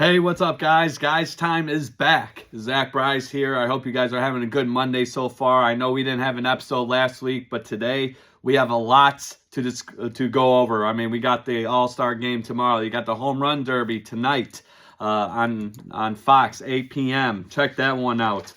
Hey, what's up, guys? Guys, time is back. Zach Bryce here. I hope you guys are having a good Monday so far. I know we didn't have an episode last week, but today we have a lot to go over. I mean, we got the All-Star game tomorrow. You got the Home Run Derby tonight on Fox, 8 p.m. Check that one out.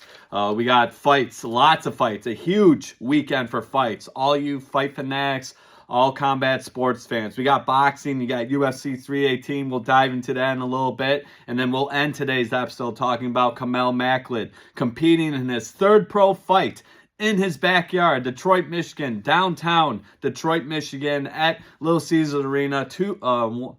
We got fights, lots of fights. A huge weekend for fights. All you fight fanatics, all combat sports fans. We got boxing. You got UFC 318. We'll dive into that in a little bit. And then we'll end today's episode talking about Kamel Macklin competing in his third pro fight in his backyard, Detroit, Michigan, downtown Detroit, Michigan, at Little Caesars Arena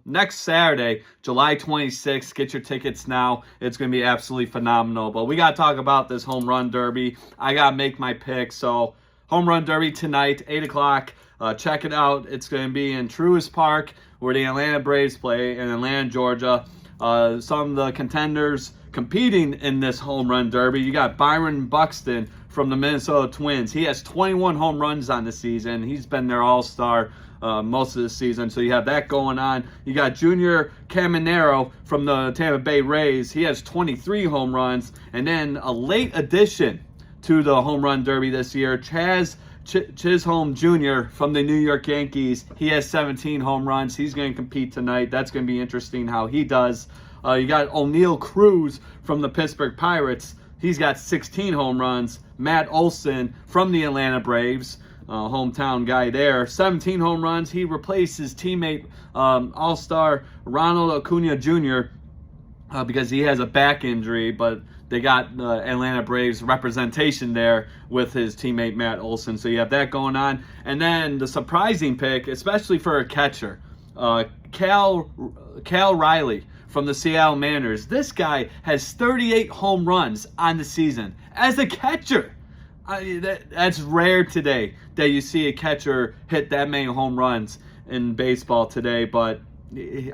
next Saturday, July 26th. Get your tickets now. It's going to be absolutely phenomenal. But we got to talk about this Home Run Derby. I got to make my pick. So, Home Run Derby tonight, 8 o'clock. Check it out. It's going to be in Truist Park, where the Atlanta Braves play in Atlanta, Georgia. Some of the contenders competing in this Home Run Derby. You got Byron Buxton from the Minnesota Twins. He has 21 home runs on the season. He's been their all-star most of the season, so you have that going on. You got Junior Caminero from the Tampa Bay Rays. He has 23 home runs. And then a late addition to the Home Run Derby this year, Chisholm Jr. from the New York Yankees. He has 17 home runs. He's going to compete tonight. That's going to be interesting how he does. You got O'Neal Cruz from the Pittsburgh Pirates. He's got 16 home runs. Matt Olson from the Atlanta Braves, hometown guy there, 17 home runs. He replaced his teammate, All-Star Ronald Acuna Jr., because he has a back injury, but they got Atlanta Braves representation there with his teammate Matt Olson. So you have that going on. And then the surprising pick, especially for a catcher, Cal Riley from the Seattle Mariners. This guy has 38 home runs on the season as a catcher. That's rare today that you see a catcher hit that many home runs in baseball today, but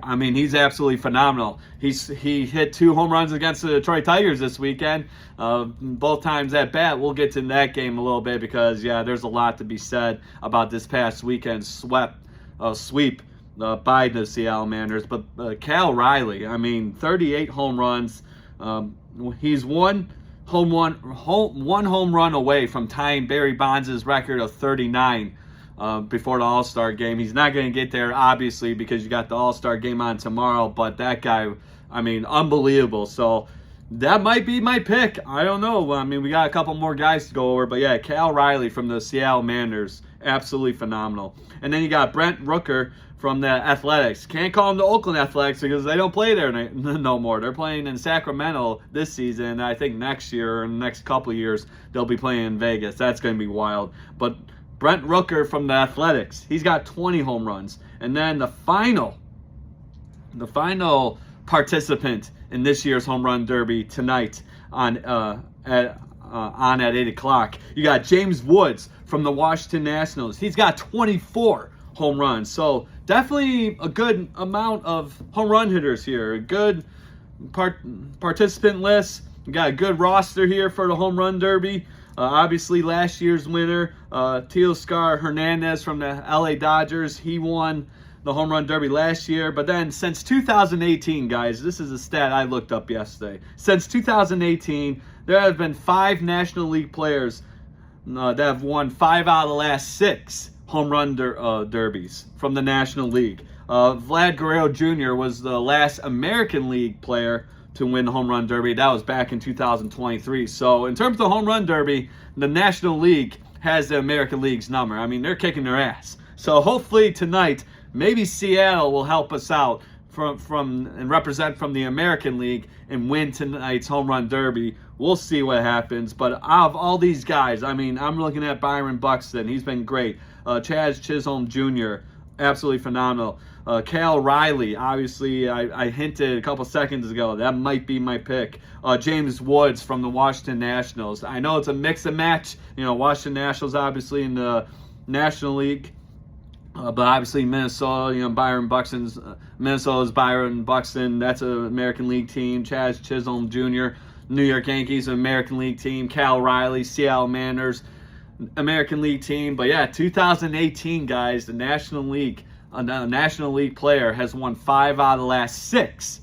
I mean, he's absolutely phenomenal. He hit 2 home runs against the Detroit Tigers this weekend, both times at bat. We'll get to that game a little bit because, yeah, there's a lot to be said about this past weekend's sweep by the Seattle Mariners. But Cal Riley, I mean, 38 home runs. He's one home run away from tying Barry Bonds' record of 39. Before the All-Star game. He's not going to get there, obviously, because you got the All-Star game on tomorrow, but that guy, I mean, unbelievable. So that might be my pick. I don't know. I mean, we got a couple more guys to go over, but yeah, Cal Riley from the Seattle Mariners, absolutely phenomenal. And then you got Brent Rooker from the Athletics. Can't call them the Oakland Athletics because they don't play there no more. They're playing in Sacramento this season. I think next year or next couple of years, they'll be playing in Vegas. That's going to be wild. But Brent Rooker from the Athletics, he's got 20 home runs. And then the final participant in this year's Home Run Derby tonight at 8 o'clock, you got James Woods from the Washington Nationals. He's got 24 home runs. So definitely a good amount of home run hitters here. A good participant list. You got a good roster here for the Home Run Derby. Obviously, last year's winner, Teoscar Hernandez from the LA Dodgers, he won the Home Run Derby last year. But then since 2018, guys, this is a stat I looked up yesterday. Since 2018, there have been 5 National League players that have won 5 out of the last 6 Home Run Derbies from the National League. Vlad Guerrero Jr. was the last American League player to win the Home Run Derby. That was back in 2023. So in terms of the Home Run Derby, the National League has the American League's number. I mean, they're kicking their ass. So hopefully tonight, maybe Seattle will help us out from and represent from the American League and win tonight's Home Run Derby. We'll see what happens. But out of all these guys, I mean, I'm looking at Byron Buxton. He's been great. Chaz Chisholm Jr., absolutely phenomenal. Cal Riley, obviously, I hinted a couple seconds ago, that might be my pick. James Woods from the Washington Nationals. I know it's a mix and match. You know, Washington Nationals obviously in the National League. But obviously Minnesota, you know, Minnesota's Byron Buxton. That's an American League team. Chaz Chisholm Jr., New York Yankees, an American League team. Cal Riley, Seattle Mariners, American League team. But yeah, 2018, guys, the National League, a National League player has won 5 out of the last 6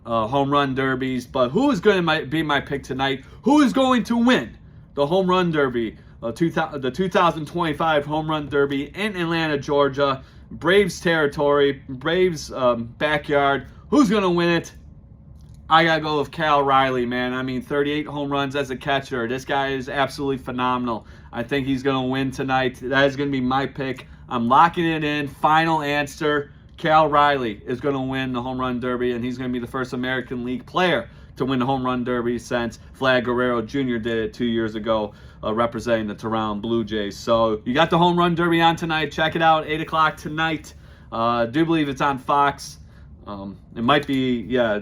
home run derbies. But who is going to be my pick tonight? Who is going to win the home run derby? The 2025 home run derby in Atlanta, Georgia. Braves territory, Braves backyard. Who's going to win it? I got to go with Cal Riley, man. I mean, 38 home runs as a catcher. This guy is absolutely phenomenal. I think he's going to win tonight. That is going to be my pick. I'm locking it in. Final answer. Cal Riley is going to win the home run derby, and he's going to be the first American League player to win the home run derby since Vlad Guerrero Jr. did it 2 years ago, representing the Toronto Blue Jays. So you got the home run derby on tonight. Check it out, 8 o'clock tonight. I do believe it's on Fox. It might be, yeah,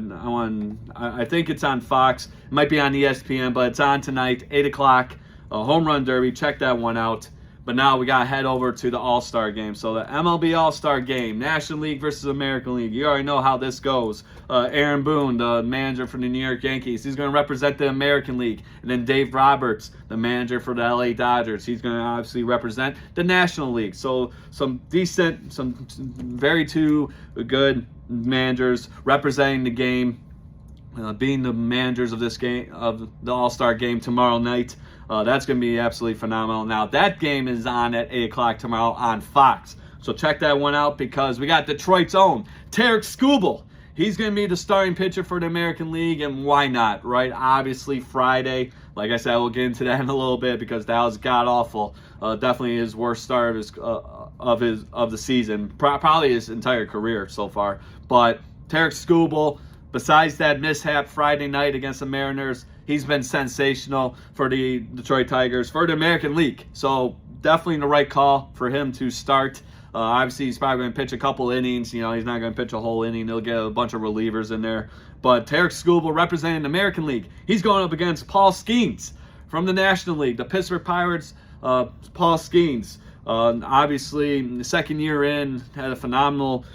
I think it's on Fox. It might be on ESPN, but it's on tonight, 8 o'clock. Home run derby. Check that one out. But now we got to head over to the All-Star game. So the MLB All-Star game, National League versus American League. You already know how this goes. Aaron Boone, the manager for the New York Yankees, he's going to represent the American League. And then Dave Roberts, the manager for the LA Dodgers, he's going to obviously represent the National League. So some very two good managers representing the game, being the managers of this game, of the All-Star game tomorrow night. That's going to be absolutely phenomenal. Now, that game is on at 8 o'clock tomorrow on Fox. So check that one out because we got Detroit's own Tarik Skubal. He's going to be the starting pitcher for the American League, and why not, right? Obviously, Friday. Like I said, we'll get into that in a little bit because that was god-awful. Definitely his worst start of the season. Probably his entire career so far. But Tarik Skubal, besides that mishap Friday night against the Mariners, he's been sensational for the Detroit Tigers, for the American League. So definitely the right call for him to start. Obviously, he's probably going to pitch a couple innings. You know, he's not going to pitch a whole inning. He'll get a bunch of relievers in there. But Tarik Skubal representing the American League. He's going up against Paul Skeens from the National League, the Pittsburgh Pirates. Paul Skeens, obviously, the second year in, had a phenomenal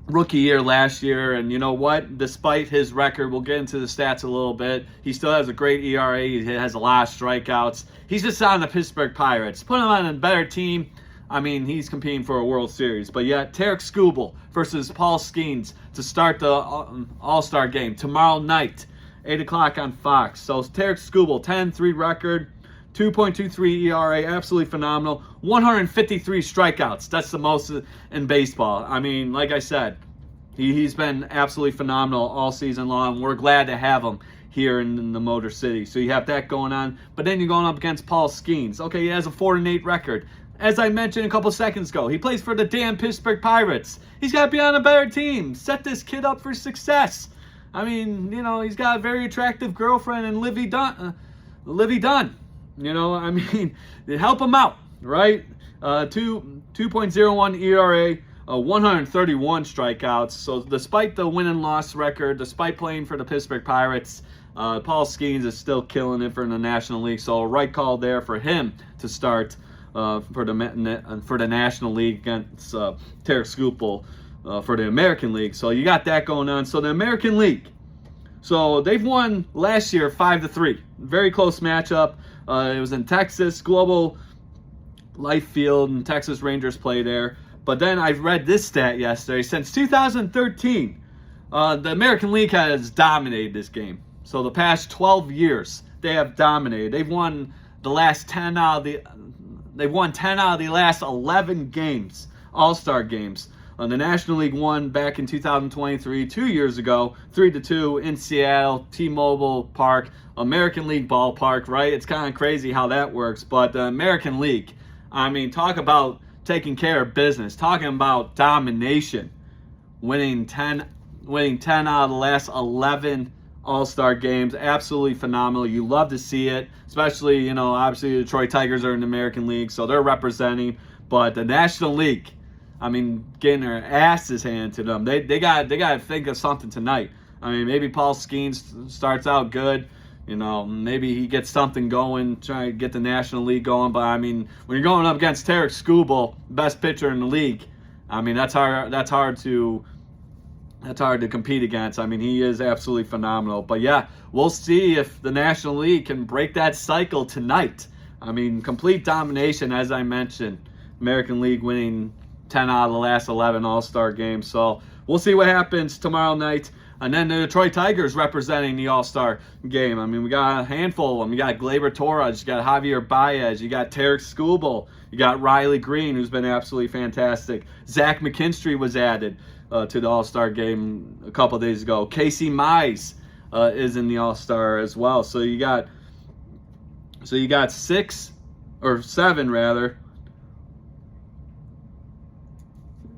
rookie year last year, and you know what? Despite his record, we'll get into the stats a little bit. He still has a great ERA. He has a lot of strikeouts. He's just on the Pittsburgh Pirates. Put him on a better team. I mean, he's competing for a World Series. But yet, Tarik Skubal versus Paul Skeens to start the All-Star game tomorrow night, 8 o'clock on Fox. So Tarik Skubal, 10-3 record, 2.23 ERA, absolutely phenomenal. 153 strikeouts. That's the most in baseball. I mean, like I said, he's been absolutely phenomenal all season long. We're glad to have him here in the Motor City. So you have that going on. But then you're going up against Paul Skeens. Okay, he has a 4-8 record. As I mentioned a couple seconds ago, he plays for the damn Pittsburgh Pirates. He's got to be on a better team. Set this kid up for success. I mean, you know, he's got a very attractive girlfriend in Livy Dunn. You know, I mean, help him out, right? 2.01 ERA, 131 strikeouts. So despite the win and loss record, despite playing for the Pittsburgh Pirates, Paul Skeens is still killing it for the National League. So a right call there for him to start for the National League against Tarik Skubal for the American League. So you got that going on. So the American League, so they've won last year 5-3. Very close matchup. It was in Texas, Global Life Field, and Texas Rangers play there. But then I read this stat yesterday. Since 2013, the American League has dominated this game. So the past 12 years, they have dominated. They've won the last 10 out of the. They've won 10 out of the last 11 games, All-Star games. The National League won back in 2023, 2 years ago, 3-2 in Seattle, T-Mobile Park, American League ballpark, right? It's kind of crazy how that works. But the American League, I mean, talk about taking care of business, talking about domination, winning 10 out of the last 11 All-Star games. Absolutely phenomenal. You love to see it, especially, you know, obviously the Detroit Tigers are in the American League, so they're representing. But the National League, I mean, getting their asses handed to them. They got to think of something tonight. I mean, maybe Paul Skeens starts out good. You know, maybe he gets something going, trying to get the National League going. But, I mean, when you're going up against Tarik Skubal, best pitcher in the league, I mean, that's hard to compete against. I mean, he is absolutely phenomenal. But, yeah, we'll see if the National League can break that cycle tonight. I mean, complete domination, as I mentioned. American League winning 10 out of the last 11 All-Star games. So we'll see what happens tomorrow night. And then the Detroit Tigers representing the All-Star game. I mean, we got a handful of them. You got Gleyber Torres, you got Javier Baez, you got Tarek Skubal, you got Riley Green, who's been absolutely fantastic. Zach McKinstry was added to the All-Star game a couple days ago. Casey Mize is in the All-Star as well. So you got 6 or 7 rather.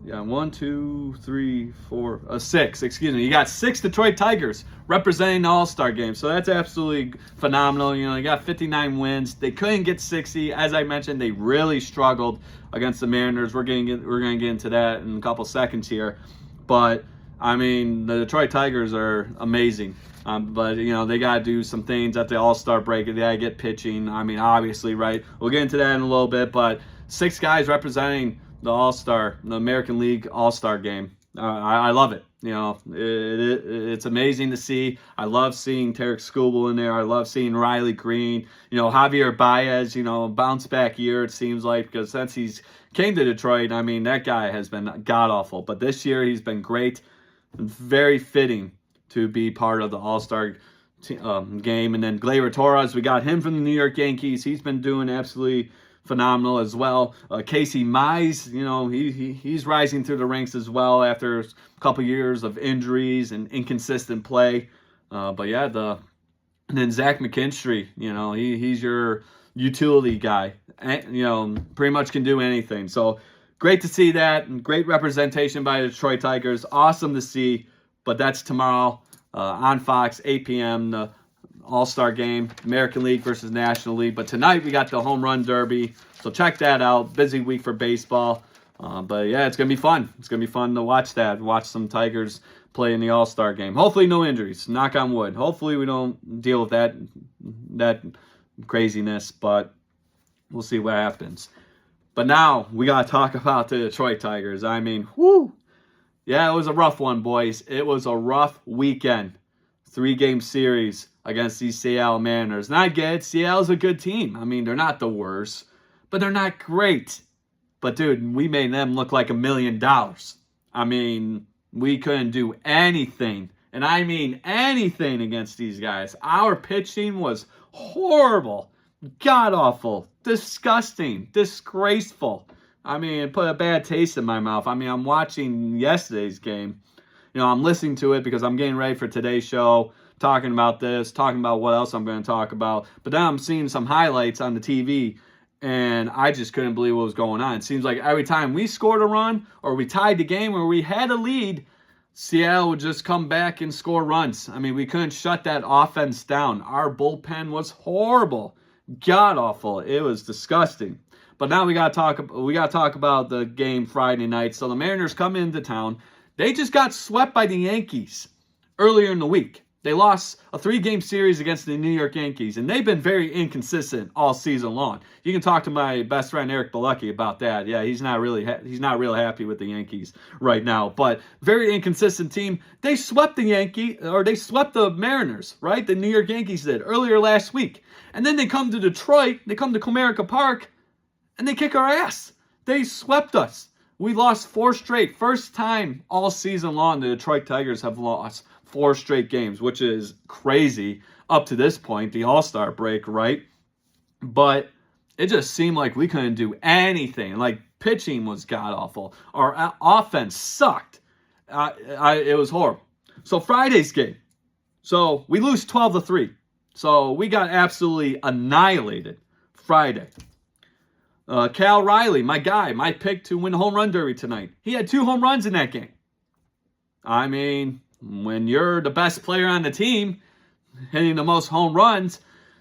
Yeah, 1, 2, 3, 4, 6. Excuse me. You got 6 Detroit Tigers representing the All-Star game. So that's absolutely phenomenal. You know, they got 59 wins. They couldn't get 60. As I mentioned, they really struggled against the Mariners. We're gonna get into that in a couple seconds here. But I mean, the Detroit Tigers are amazing. But you know, they gotta do some things at the All-Star break. They gotta get pitching. I mean, obviously, right? We'll get into that in a little bit. But 6 guys representing the All-Star, the American League All-Star game. I love it. You know, it's amazing to see. I love seeing Tarek Skubal in there. I love seeing Riley Green. You know, Javier Baez, you know, bounce back year, it seems like, because since he's came to Detroit, I mean, that guy has been god-awful. But this year, he's been great. Very fitting to be part of the All-Star game. And then Gleyber Torres, we got him from the New York Yankees. He's been doing absolutely phenomenal as well. Casey Mize, you know, he's rising through the ranks as well after a couple years of injuries and inconsistent play. But yeah, and then Zach McKinstry, you know, he's your utility guy. And, you know, pretty much can do anything. So great to see that, and great representation by the Detroit Tigers. Awesome to see. But that's tomorrow on Fox, 8 p.m. The All-Star game, American League versus National League. But tonight we got the Home Run Derby, so check that out. Busy week for baseball, but yeah, it's gonna be fun. It's gonna be fun to watch that. Watch some Tigers play in the All-Star game. Hopefully, no injuries. Knock on wood. Hopefully, we don't deal with that craziness, but we'll see what happens. But now we gotta talk about the Detroit Tigers. I mean, whoo! Yeah, it was a rough one, boys. It was a rough weekend. 3-game series against these Seattle Mariners. And I get it, Seattle's a good team. I mean, they're not the worst, but they're not great. But, dude, we made them look like $1 million. I mean, we couldn't do anything, and I mean anything against these guys. Our pitching was horrible, god-awful, disgusting, disgraceful. I mean, it put a bad taste in my mouth. I mean, I'm watching yesterday's game. You know, I'm listening to it because I'm getting ready for today's show, talking about this, talking about what else I'm going to talk about. But then I'm seeing some highlights on the TV, and I just couldn't believe what was going on. It seems like every time we scored a run or we tied the game or we had a lead, Seattle would just come back and score runs. I mean, we couldn't shut that offense down. Our bullpen was horrible, god-awful. It was disgusting. But now we got to talk about the game Friday night. So the Mariners come into town. They just got swept by the Yankees earlier in the week. They lost a 3-game series against the New York Yankees, and they've been very inconsistent all season long. You can talk to my best friend Eric Bilecki about that. Yeah, he's not real happy with the Yankees right now, but very inconsistent team. They swept the Mariners, right? The New York Yankees did earlier last week, and then they come to Detroit. They come to Comerica Park, and they kick our ass. They swept us. We lost 4 straight. First time all season long the Detroit Tigers have lost 4 straight games, which is crazy up to this point, the All-Star break, right? But it just seemed like we couldn't do anything. Like, pitching was god-awful. Our offense sucked. It was horrible. So Friday's game. So we lose 12-3. So we got absolutely annihilated Friday. Cal Riley, my guy, my pick to win the Home Run Derby tonight. He had 2 home runs in that game. I mean, when you're the best player on the team, hitting the most home runs,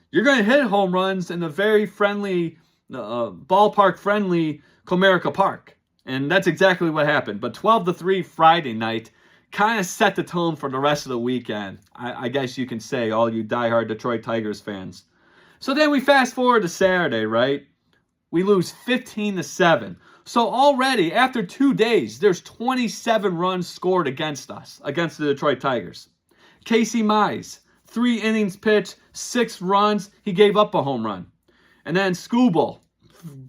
you're going to hit home runs in a very friendly, ballpark-friendly Comerica Park. And that's exactly what happened. But 12-3 Friday night kind of set the tone for the rest of the weekend. I guess you can say, all you diehard Detroit Tigers fans. So then we fast forward to Saturday, right? We lose 15-7. So already, after 2 days, there's 27 runs scored against us, against the Detroit Tigers. Casey Mize, 3 innings pitched, 6 runs. He gave up a home run. And then Skubal,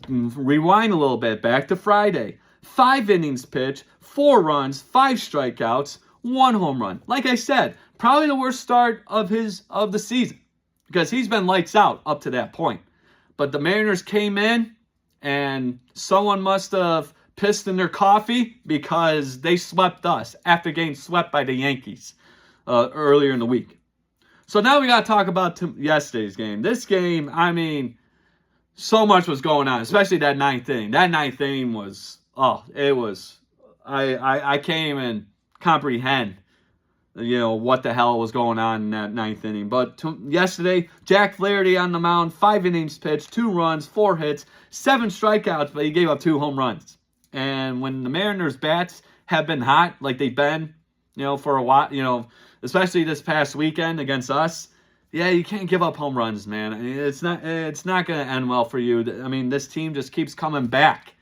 rewind a little bit, back to Friday. 5 innings pitched, 4 runs, 5 strikeouts, 1 home run. Like I said, probably the worst start of the season because he's been lights out up to that point. But the Mariners came in and someone must have pissed in their coffee because they swept us after getting swept by the Yankees earlier in the week. So now we got to talk about yesterday's game. This game, I mean, so much was going on, especially that ninth inning. That ninth inning was, I can't even comprehend, what the hell was going on in that ninth inning. But yesterday, Jack Flaherty on the mound, 5 innings pitched, 2 runs, 4 hits, 7 strikeouts, but he gave up 2 home runs. And when the Mariners' bats have been hot, like they've been, for a while, especially this past weekend against us, yeah, you can't give up home runs, man. I mean, it's not going to end well for you. I mean, this team just keeps coming back.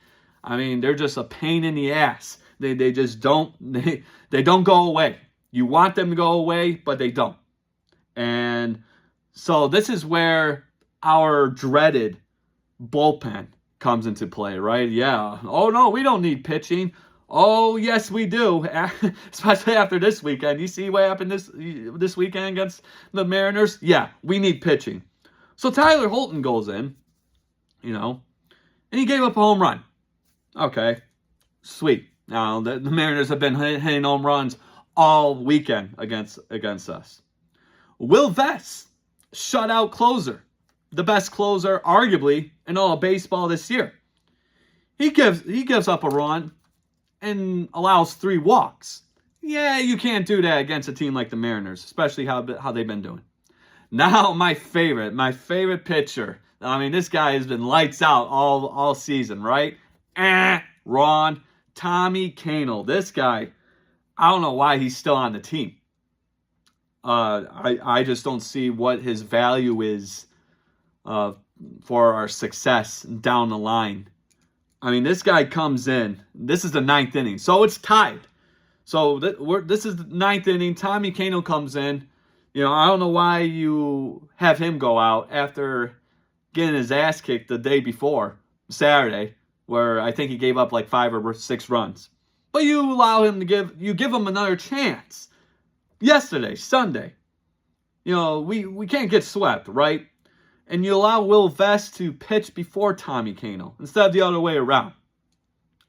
I mean, they're just a pain in the ass. They just don't they don't go away. You want them to go away, but they don't. And so this is where our dreaded bullpen comes into play, right? Yeah. Oh no, we don't need pitching. Oh, yes, we do, especially after this weekend. You see what happened this weekend against the Mariners? Yeah, we need pitching. So Tyler Holton goes in, and he gave up a home run. Okay, sweet. Now, the Mariners have been hitting home runs all weekend against us. Will Vest, shutout closer, the best closer, arguably, in all of baseball this year. He gives up a run and allows 3 walks. Yeah, you can't do that against a team like the Mariners, especially how they've been doing. Now, my favorite pitcher. I mean, this guy has been lights out all season, right? Wrong. Tommy Kahnle. This guy, I don't know why he's still on the team. I just don't see what his value is for our success down the line. I mean, this guy comes in. This is the 9th inning, so it's tied. So this is the 9th inning. Tommy Kahnle comes in. I don't know why you have him go out after getting his ass kicked the day before, Saturday, where I think he gave up like 5 or 6 runs. But you allow him to give him another chance. Yesterday, Sunday, we can't get swept, right? And you allow Will Vest to pitch before Tommy Kahnle instead of the other way around.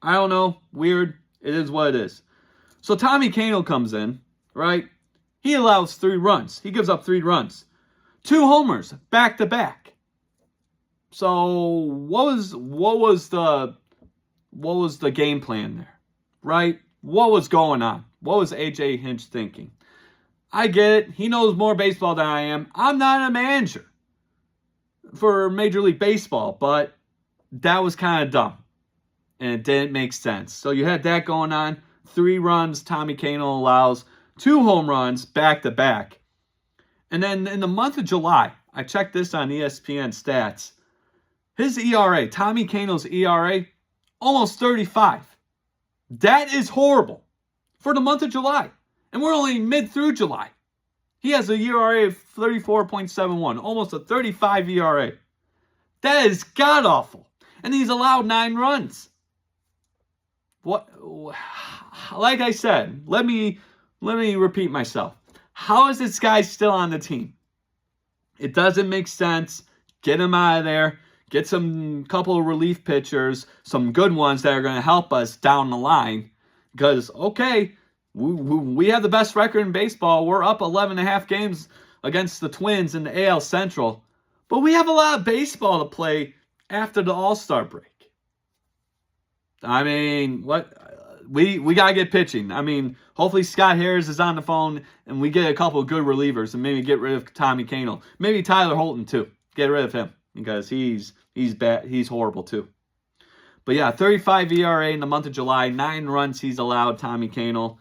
I don't know. Weird. It is what it is. So Tommy Kahnle comes in, right? He allows 3 runs. He gives up 3 runs. 2 homers, back to back. So what was the game plan there, right? What was going on? What was AJ Hinch thinking? I get it. He knows more baseball than I am. I'm not a manager for Major League Baseball, but that was kind of dumb, and it didn't make sense. So you had that going on. 3 runs Tommy Kahnle allows, 2 home runs back to back. And then in the month of July, I checked this on ESPN stats. His ERA, Tommy Kahnle's ERA, almost 35. That is horrible for the month of July. And we're only mid through July. He has a ERA of 34.71, almost a 35 ERA. That is god-awful. And he's allowed 9 runs. What? Like I said, let me repeat myself. How is this guy still on the team? It doesn't make sense. Get him out of there. Get some couple of relief pitchers, some good ones that are going to help us down the line. Because, okay, we have the best record in baseball. We're up 11.5 games against the Twins in the AL Central. But we have a lot of baseball to play after the All-Star break. I mean, we got to get pitching. I mean, hopefully Scott Harris is on the phone and we get a couple of good relievers and maybe get rid of Tommy Kahnle. Maybe Tyler Holton, too. Get rid of him because he's bad. He's horrible, too. But yeah, 35 ERA in the month of July. 9 runs he's allowed, Tommy Kahnle.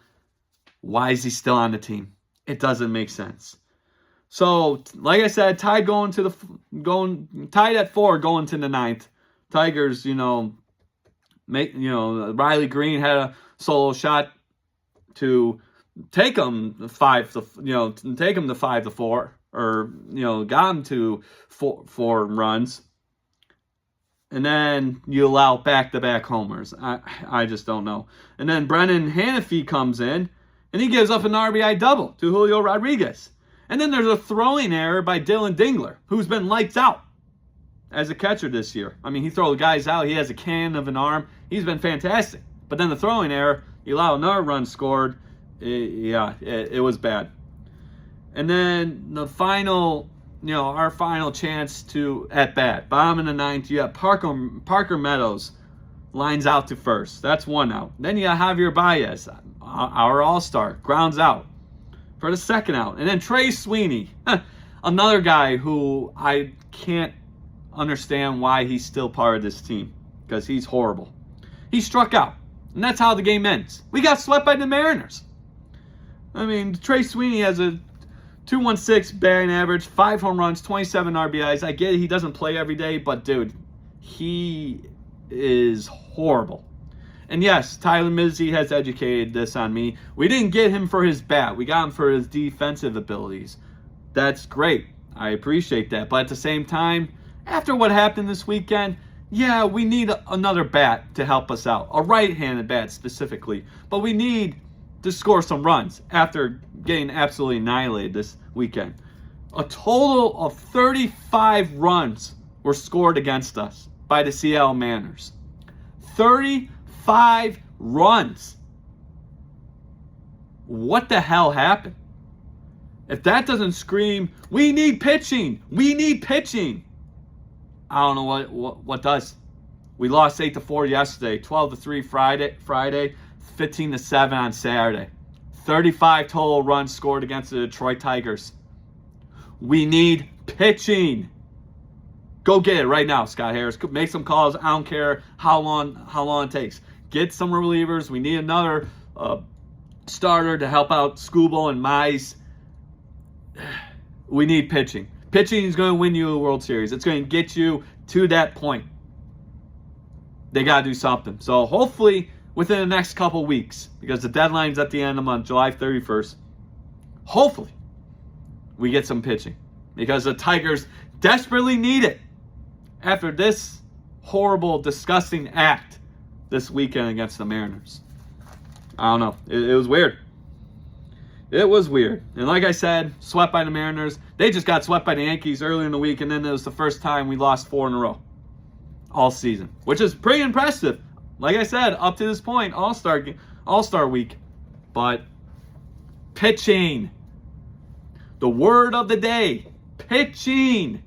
Why is he still on the team? It doesn't make sense. So, like I said, tied at 4 going to the 9th. Tigers, Riley Green had a solo shot to take them 5-4, or got him to 4 runs. And then you allow back-to-back homers. I just don't know. And then Brennan Hanafy comes in, And he gives up an RBI double to Julio Rodriguez. And then there's a throwing error by Dylan Dingler, who's been lights out as a catcher this year. I mean, he throws guys out. He has a cannon of an arm. He's been fantastic. But then the throwing error, you allow another run scored. It was bad. And then the final, our final chance to at bat. Bottom of the ninth, you have Parker Meadows lines out to first. That's one out. Then you have Javier Baez, our all-star, grounds out for the second out. And then Trey Sweeney, another guy who I can't understand why he's still part of this team, because he's horrible. He struck out, and that's how the game ends. We got swept by the Mariners. I mean, Trey Sweeney has a 2.16 batting average, 5 home runs, 27 RBIs. I get it, he doesn't play every day, but dude, he is horrible. And yes, Tyler Mizzy has educated this on me. We didn't get him for his bat. We got him for his defensive abilities. That's great. I appreciate that. But at the same time, after what happened this weekend, yeah, we need another bat to help us out. A right-handed bat specifically. But we need to score some runs after getting absolutely annihilated this weekend. A total of 35 runs were scored against us by the Seattle Mariners. 35 runs. What the hell happened? If that doesn't scream, we need pitching. We need pitching. I don't know what does. We lost 8-4 yesterday, 12-3 Friday, 15-7 on Saturday. 35 total runs scored against the Detroit Tigers. We need pitching. Go get it right now, Scott Harris. Make some calls. I don't care how long it takes. Get some relievers. We need another starter to help out Skubal and Mize. We need pitching. Pitching is going to win you a World Series. It's going to get you to that point. They got to do something. So hopefully within the next couple weeks, because the deadline's at the end of the month, July 31st, hopefully we get some pitching, because the Tigers desperately need it after this horrible, disgusting act this weekend against the Mariners. I don't know. It was weird. It was weird. And like I said, swept by the Mariners. They just got swept by the Yankees earlier in the week, and then it was the first time we lost 4 in a row all season, which is pretty impressive. Like I said, up to this point, All-Star week. But pitching. The word of the day, pitching.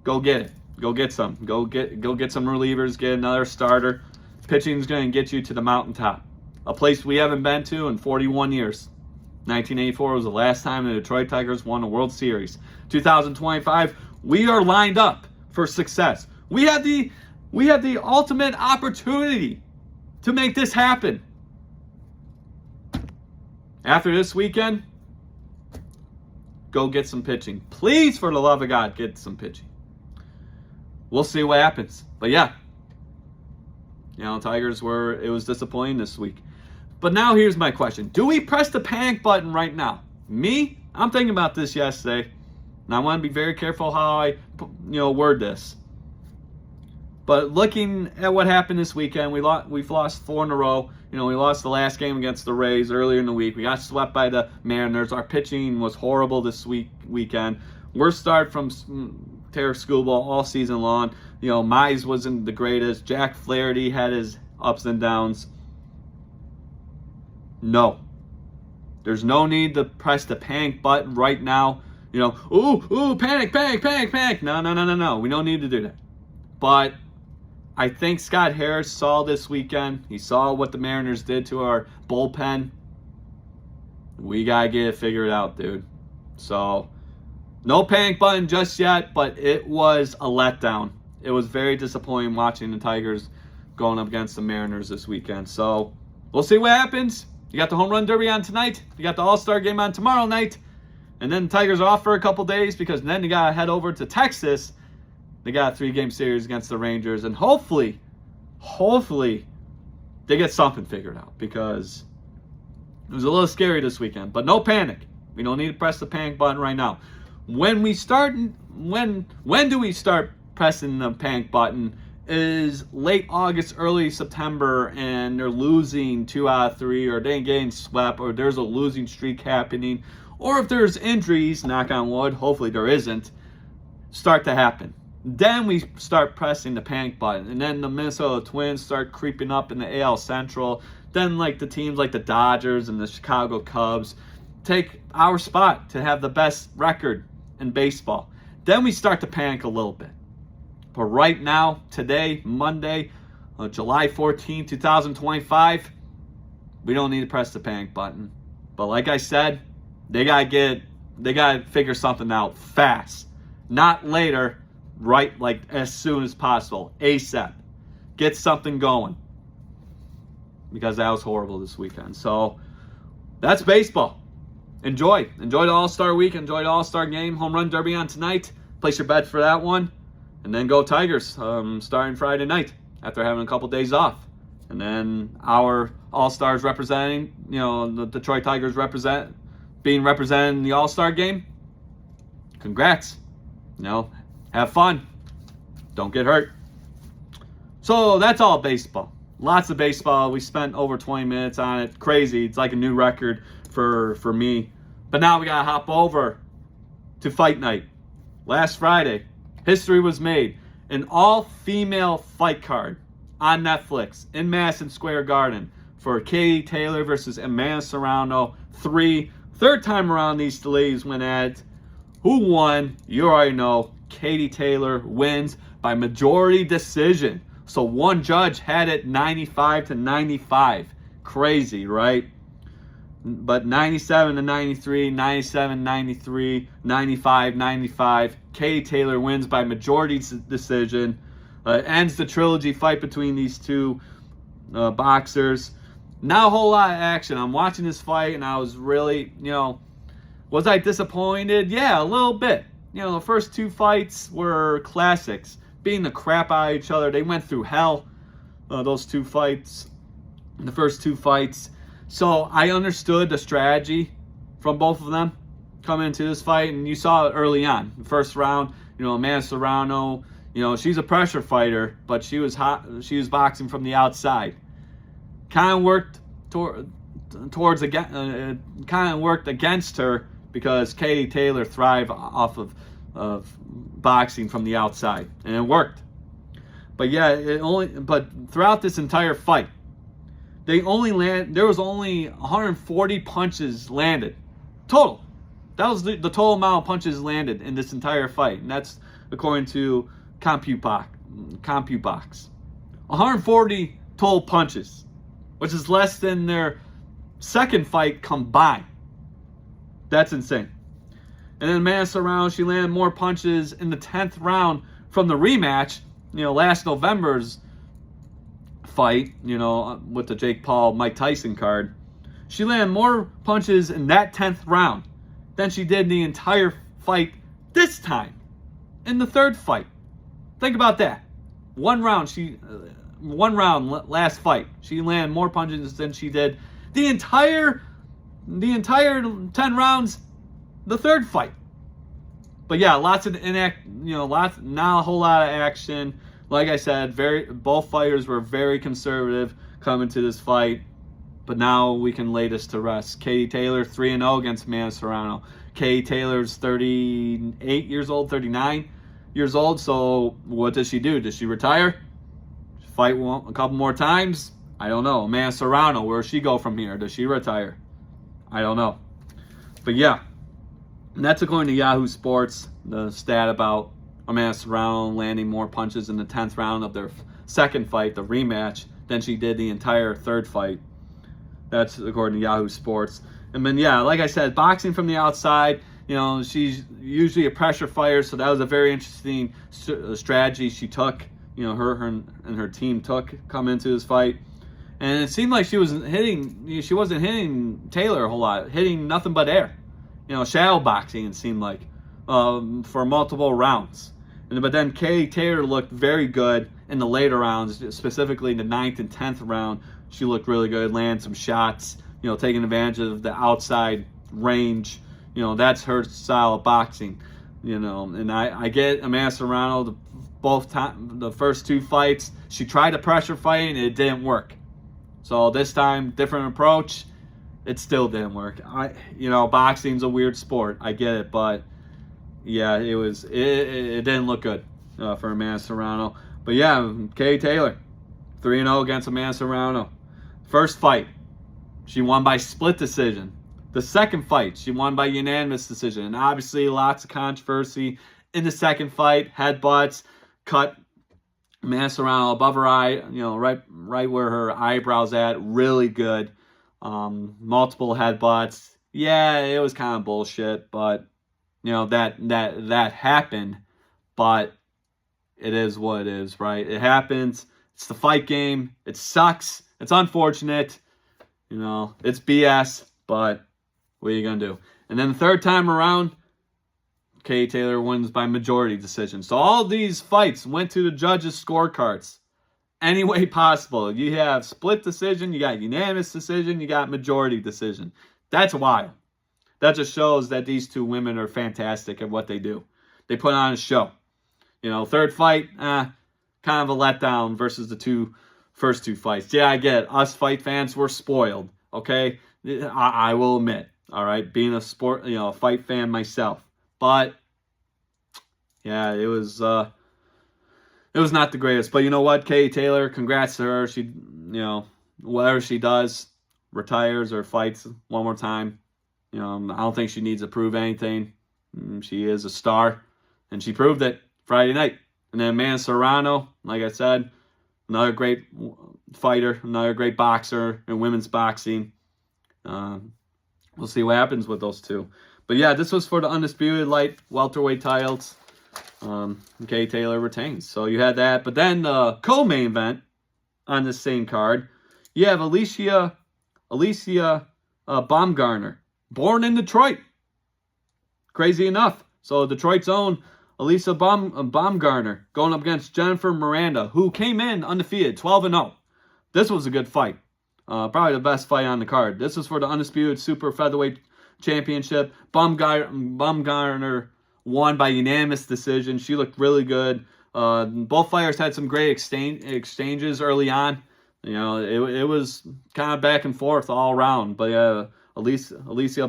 Go get it. Go get some. Go get some relievers, get another starter. Pitching is going to get you to the mountaintop. A place we haven't been to in 41 years. 1984 was the last time the Detroit Tigers won a World Series. 2025, we are lined up for success. We have the ultimate opportunity to make this happen. After this weekend, go get some pitching. Please, for the love of God, get some pitching. We'll see what happens. But yeah, Tigers it was disappointing this week. But now here's my question. Do we press the panic button right now? Me? I'm thinking about this yesterday, and I want to be very careful how I word this. But looking at what happened this weekend, we've lost 4 in a row. We lost the last game against the Rays earlier in the week. We got swept by the Mariners. Our pitching was horrible this weekend. Worst start from Tarek Skubal all season long. Mize wasn't the greatest. Jack Flaherty had his ups and downs. No. There's no need to press the panic button right now. Panic. No. We don't need to do that. But I think Scott Harris saw this weekend. He saw what the Mariners did to our bullpen. We got to get it figured out, dude. So, no panic button just yet, but it was a letdown. It was very disappointing watching the Tigers going up against the Mariners this weekend. So, we'll see what happens. You got the Home Run Derby on tonight. You got the All-Star game on tomorrow night. And then the Tigers are off for a couple days, because then you got to head over to Texas. They got a 3-game series against the Rangers. And hopefully, they get something figured out, because it was a little scary this weekend. But no panic. We don't need to press the panic button right now. When do we start pressing the panic button is late August, early September, and they're losing 2 out of 3, or they're getting swept, or there's a losing streak happening, or if there's injuries, knock on wood, hopefully there isn't, start to happen. Then we start pressing the panic button, and then the Minnesota Twins start creeping up in the AL Central. Then like the teams like the Dodgers and the Chicago Cubs take our spot to have the best record in baseball. Then we start to panic a little bit. But right now, today, Monday, July 14, 2025, we don't need to press the panic button. But like I said, they gotta figure something out fast. Not later, right, like as soon as possible. ASAP. Get something going. Because that was horrible this weekend. So that's baseball. Enjoy the All-Star week. Enjoy the All-Star game. Home Run Derby on tonight. Place your bet for that one. And then go Tigers starting Friday night after having a couple days off. And then our All-Stars representing, the Detroit Tigers being represented in the All-Star game. Congrats. Have fun. Don't get hurt. So that's all baseball. Lots of baseball. We spent over 20 minutes on it. Crazy. It's like a new record for me. But now we got to hop over to Fight Night. Last Friday, history was made. An all-female fight card on Netflix in Madison Square Garden for Katie Taylor versus Amanda Serrano. Third time around these ladies went at it. Who won? You already know. Katie Taylor wins by majority decision. So one judge had it 95-95. Crazy, right? But 97-93, 97-93, 95-95. Katie Taylor wins by majority decision. Ends the trilogy fight between these two boxers. Not a whole lot of action. I'm watching this fight and I was really, was I disappointed? Yeah, a little bit. The first two fights were classics. Beating the crap out of each other. They went through hell, those two fights. The first two fights. So I understood the strategy from both of them coming into this fight. And you saw it early on. The first round, Amanda Serrano, she's a pressure fighter. But she was hot. She was boxing from the outside. Kind of worked against her because Katie Taylor thrived off of boxing from the outside, and it worked. But yeah, but throughout this entire fight, there was only 140 punches landed total. That was the total amount of punches landed in this entire fight, and that's according to CompuBox. 140 total punches, which is less than their second fight combined. That's insane. And then Amanda Serrano, she landed more punches in the 10th round from the rematch, last November's fight, with the Jake Paul-Mike Tyson card. She landed more punches in that 10th round than she did the entire fight this time in the third fight. Think about that. One round last fight, she landed more punches than she did the entire 10 rounds the third fight. But yeah, not a whole lot of action. Like I said, both fighters were very conservative coming to this fight. But now we can lay this to rest. Katie Taylor 3-0 against Amanda Serrano. Katie Taylor's 38 years old, 39 years old. So what does she do? Does she retire? Fight a couple more times? I don't know. Amanda Serrano, where does she go from here? Does she retire? I don't know. But yeah. And that's according to Yahoo Sports, the stat about Amanda Serrano landing more punches in the 10th round of their second fight, the rematch, than she did the entire third fight. That's according to Yahoo Sports. And then, yeah, like I said, boxing from the outside, she's usually a pressure fighter, so that was a very interesting strategy she took, her and her team took coming into this fight. And it seemed like she wasn't hitting Taylor a whole lot, hitting nothing but air. Shadow boxing, it seemed like, for multiple rounds. But then Katie Taylor looked very good in the later rounds, specifically in the 9th and 10th round. She looked really good, landing some shots, taking advantage of the outside range. That's her style of boxing, And I get Amanda Serrano, the first 2 fights. She tried to pressure fight and it didn't work. So this time, different approach. It still didn't work. Boxing's a weird sport. I get it, but yeah, it didn't look good for Amanda Serrano. But yeah, Katie Taylor, 3-0 against Amanda Serrano. First fight, she won by split decision. The second fight, she won by unanimous decision. And obviously, lots of controversy in the second fight. Headbutts, cut Amanda Serrano above her eye, right where her eyebrow's at. Really good. Multiple headbutts. Yeah, it was kind of bullshit, but that happened. But it is what it is, right? It happens. It's the fight game. It sucks. It's unfortunate. It's BS, but what are you going to do? And then the third time around, Katie Taylor wins by majority decision. So all these fights went to the judges' scorecards any way possible. You have split decision, you got unanimous decision, you got majority decision. That's wild. That just shows that these 2 women are fantastic at what they do. They put on a show. Third fight, kind of a letdown versus the first 2 fights. Yeah, I get it. Us fight fans, we're spoiled. Okay, I will admit. All right, being a fight fan myself, but yeah, it was not the greatest. But you know what, Katie Taylor, congrats to her. She, whatever she does, retires or fights one more time. I don't think she needs to prove anything. She is a star, and she proved it Friday night. And then Amanda Serrano, like I said, another great fighter, another great boxer in women's boxing. We'll see what happens with those 2. But yeah, this was for the undisputed light welterweight titles. Katie Taylor retains. So you had that. But then the co-main event on the same card, you have Alicia Baumgartner, born in Detroit. Crazy enough. So Detroit's own Alicia Baumgartner going up against Jennifer Miranda, who came in undefeated, 12-0. This was a good fight. Probably the best fight on the card. This was for the undisputed super featherweight championship. Baumgartner won by unanimous decision. She looked really good. Both fighters had some great exchanges early on. It was kind of back and forth all around. But yeah, Alicia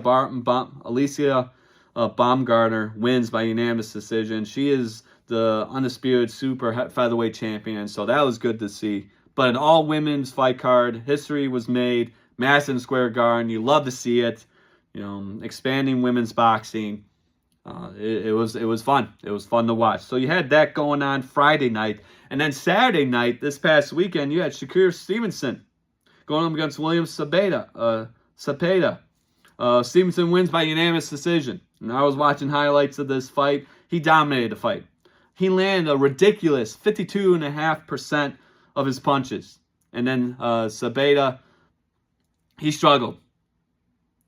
Baumgartner wins by unanimous decision. She is the undisputed super featherweight champion. So that was good to see. But an all-women's fight card, history was made, Madison Square Garden. You love to see it. Expanding women's boxing. It was fun. It was fun to watch. So you had that going on Friday night. And then Saturday night, this past weekend, you had Shakur Stevenson going up against William Cepeda. Stevenson wins by unanimous decision. And I was watching highlights of this fight. He dominated the fight. He landed a ridiculous 52.5% of his punches. And then Cepeda, he struggled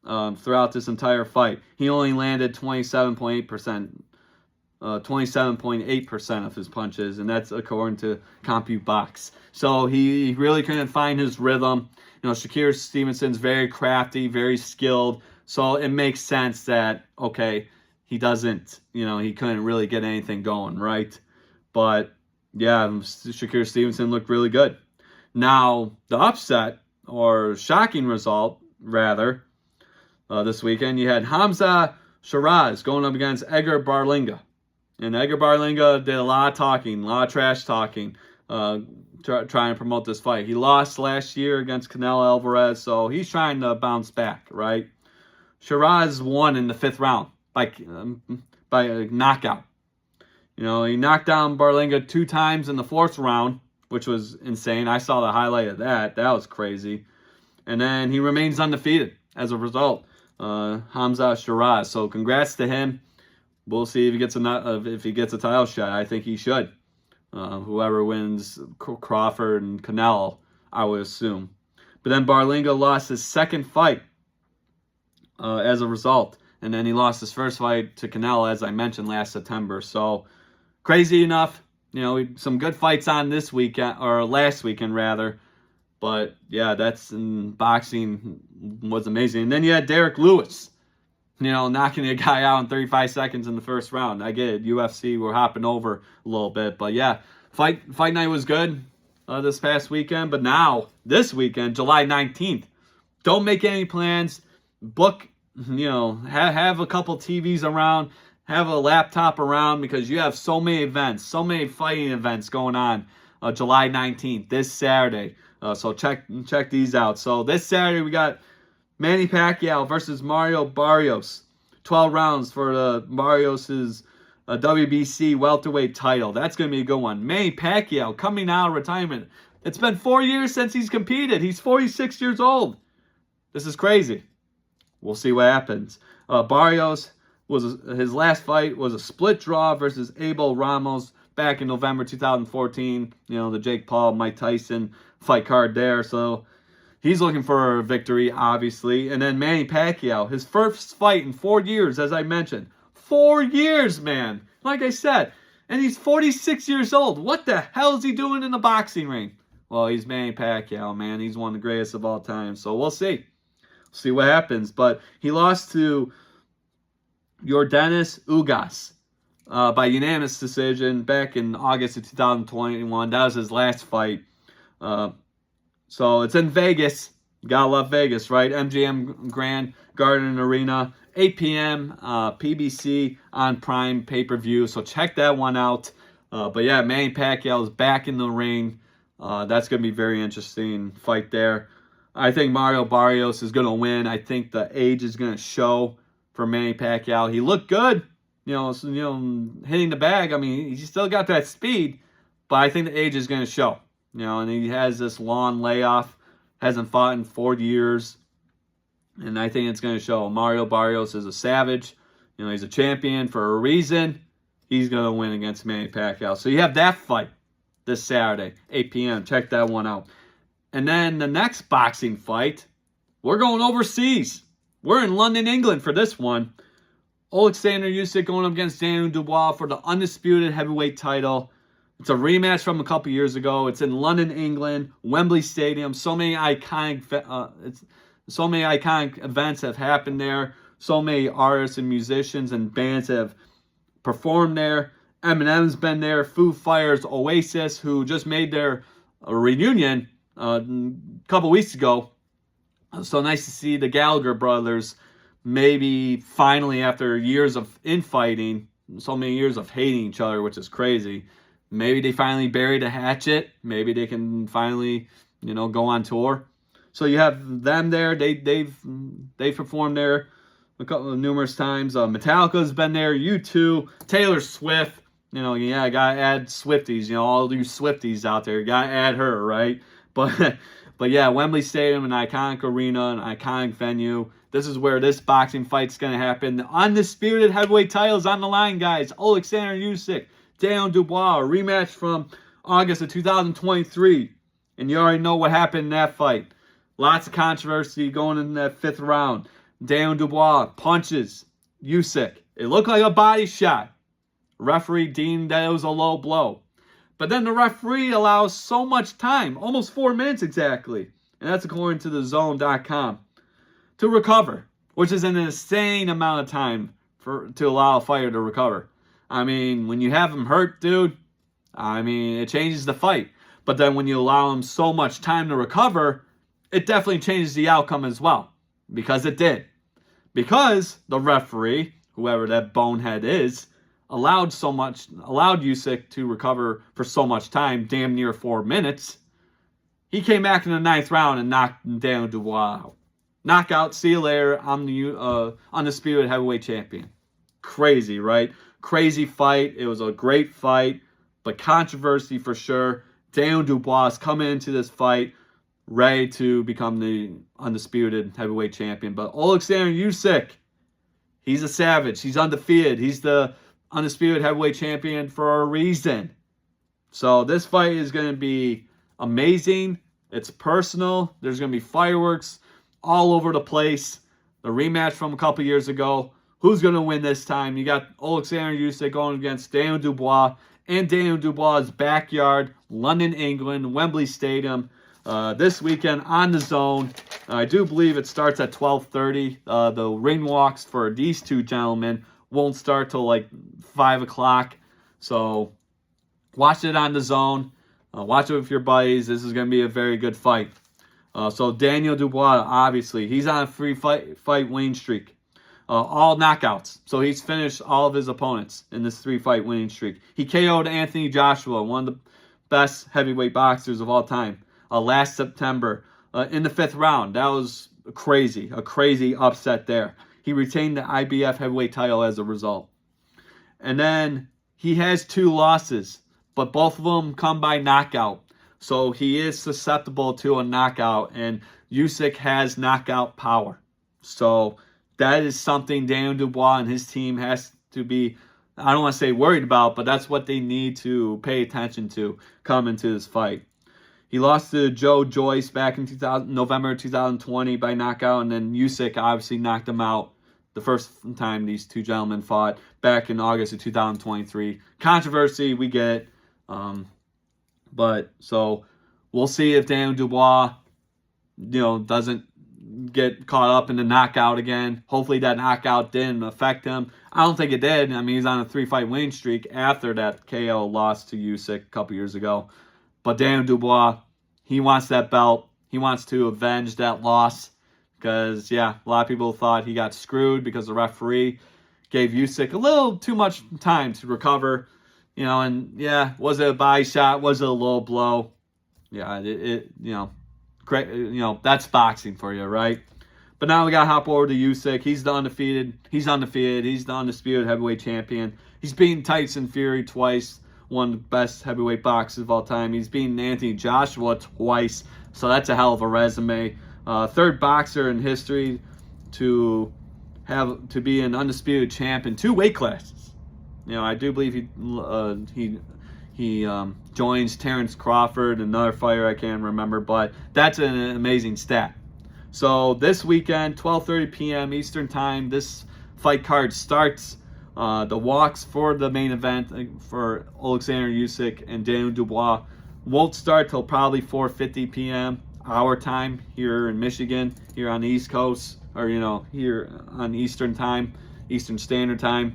throughout this entire fight. He only landed 27.8% of his punches, and that's according to CompuBox. So he really couldn't find his rhythm. Shakur Stevenson's very crafty, very skilled. So it makes sense that, okay, he couldn't really get anything going, right? But yeah, Shakur Stevenson looked really good. Now, the upset, or shocking result, rather, this weekend, you had Hamza Shiraz going up against Edgar Berlanga. And Edgar Berlanga did a lot of talking, a lot of trash talking, trying to promote this fight. He lost last year against Canelo Alvarez, so he's trying to bounce back, right? Shiraz won in the 5th round by a knockout. He knocked down Berlanga 2 times in the 4th round, which was insane. I saw the highlight of that. That was crazy. And then he remains undefeated as a result. Hamza Shiraz. So congrats to him. We'll see if he gets a title shot. I think he should. Whoever wins, Crawford and Canelo, I would assume. But then Berlanga lost his 2nd fight as a result. And then he lost his first fight to Canelo, as I mentioned, last September. So crazy enough, some good fights on this weekend, or last weekend rather. But yeah, that's in boxing was amazing. And then you had Derek Lewis knocking a guy out in 35 seconds in the first round. I get it. UFC, we're hopping over a little bit. But yeah, fight night was good this past weekend. But now, this weekend, July 19th, don't make any plans. Book, have a couple TVs around. Have a laptop around because you have so many events, so many fighting events going on July 19th, this Saturday. So check these out. So this Saturday, we got Manny Pacquiao versus Mario Barrios. 12 rounds for Barrios' WBC welterweight title. That's going to be a good one. Manny Pacquiao coming out of retirement. It's been 4 years since he's competed. He's 46 years old. This is crazy. We'll see what happens. Barrios, his last fight was a split draw versus Abel Ramos back in November 2014. The Jake Paul, Mike Tyson fight card there. So he's looking for a victory, obviously. And then Manny Pacquiao, his first fight in 4 years, as I mentioned. 4 years, man. Like I said. And he's 46 years old. What the hell is he doing in the boxing ring? Well, he's Manny Pacquiao, man. He's one of the greatest of all time. So we'll see. See what happens. But he lost to Yordenis Ugas by unanimous decision back in August of 2021. That was his last fight. So it's in Vegas. Gotta love Vegas, right? MGM Grand Garden Arena. 8 p.m. PBC on Prime pay-per-view. So check that one out. But yeah, Manny Pacquiao is back in the ring. That's going to be a very interesting fight there. I think Mario Barrios is going to win. I think the age is going to show for Manny Pacquiao. He looked good, hitting the bag. I mean, he still got that speed, but I think the age is going to show. And he has this long layoff, hasn't fought in 4 years, and I think it's going to show. Mario Barrios is a savage. He's a champion for a reason. He's going to win against Manny Pacquiao. So you have that fight this Saturday, 8 p.m. Check that one out. And then the next boxing fight, we're going overseas. We're in London, England for this one. Alexander Usyk going up against Daniel Dubois for the undisputed heavyweight title. It's a rematch from a couple years ago. It's in London, England, Wembley Stadium. So many iconic events have happened there. So many artists and musicians and bands have performed there. Eminem's been there. Foo Fighters, Oasis, who just made their reunion a couple weeks ago. So nice to see the Gallagher brothers, maybe finally after years of infighting, so many years of hating each other, which is crazy. Maybe they finally buried a hatchet. Maybe they can finally, go on tour. So you have them there. They've performed there numerous times. Metallica's been there. U2, Taylor Swift. I gotta add Swifties. All you Swifties out there, gotta add her, right? But yeah, Wembley Stadium, an iconic arena, an iconic venue. This is where this boxing fight's going to happen. The undisputed heavyweight titles on the line, guys. Alexander Usyk, Daniel Dubois, a rematch from August of 2023. And you already know what happened in that fight. Lots of controversy going in that 5th round. Daniel Dubois punches Usyk. It looked like a body shot. Referee deemed that it was a low blow. But then the referee allows so much time, almost 4 minutes exactly, and that's according to thezone.com, to recover, which is an insane amount of time to allow a fighter to recover. I mean, when you have him hurt, dude, it changes the fight. But then when you allow him so much time to recover, it definitely changes the outcome as well, because it did. Because the referee, whoever that bonehead is, allowed Usyk to recover for so much time, damn near 4 minutes. He came back in the 9th round and knocked Daniel Dubois out. Knockout, see you later, I'm the undisputed heavyweight champion. Crazy, right? Crazy fight. It was a great fight, but controversy for sure. Daniel Dubois coming into this fight ready to become the undisputed heavyweight champion. But Alexander Usyk, he's a savage. He's undefeated. He's the undisputed heavyweight champion for a reason. So this fight is going to be amazing. It's personal. There's going to be fireworks all over the place. The rematch from a couple years ago. Who's going to win this time? You got Alexander Usyk going against Daniel Dubois in Daniel Dubois' backyard, London, England, Wembley Stadium. This weekend on the Zone. I do believe it starts at 12:30. The ring walks for these two gentlemen won't start till like 5 o'clock. So watch it on the zone. Watch it with your buddies. This is going to be a very good fight. So Daniel Dubois, obviously, he's on a free fight winning streak. All knockouts. So he's finished all of his opponents in this 3-fight winning streak. He KO'd Anthony Joshua, one of the best heavyweight boxers of all time, last September in the 5th round. That was a crazy upset there. He retained the IBF heavyweight title as a result. And then he has 2 losses, but both of them come by knockout. So he is susceptible to a knockout, and Usyk has knockout power. So that is something Daniel Dubois and his team has to be, I don't want to say worried about, but that's what they need to pay attention to come into this fight. He lost to Joe Joyce back in November 2020 by knockout, and then Usyk obviously knocked him out the first time these two gentlemen fought back in August of 2023. Controversy, we get it. But so we'll see if Daniel Dubois, doesn't get caught up in the knockout again. Hopefully that knockout didn't affect him. I don't think it did. I mean, he's on a 3-fight winning streak after that KO loss to Usyk a couple years ago. But Daniel Dubois, he wants that belt. He wants to avenge that loss because, a lot of people thought he got screwed because the referee gave Usyk a little too much time to recover. Was it a body shot? Was it a low blow? Great. That's boxing for you, right? But now we got to hop over to Usyk. He's undefeated. He's the undisputed heavyweight champion. He's beaten Tyson Fury twice, one of the best heavyweight boxers of all time. He's beaten Anthony Joshua twice, so that's a hell of a resume. 3rd boxer in history to be an undisputed champ in 2 weight classes. I do believe he joins Terrence Crawford, another fighter I can't remember, but that's an amazing stat. So this weekend, 12:30 p.m. Eastern Time, this fight card starts. The walks for the main event for Alexander Usyk and Daniel Dubois won't start till probably 4:50 p.m. our time here in Michigan, here on the East Coast, or here on Eastern Time, Eastern Standard Time.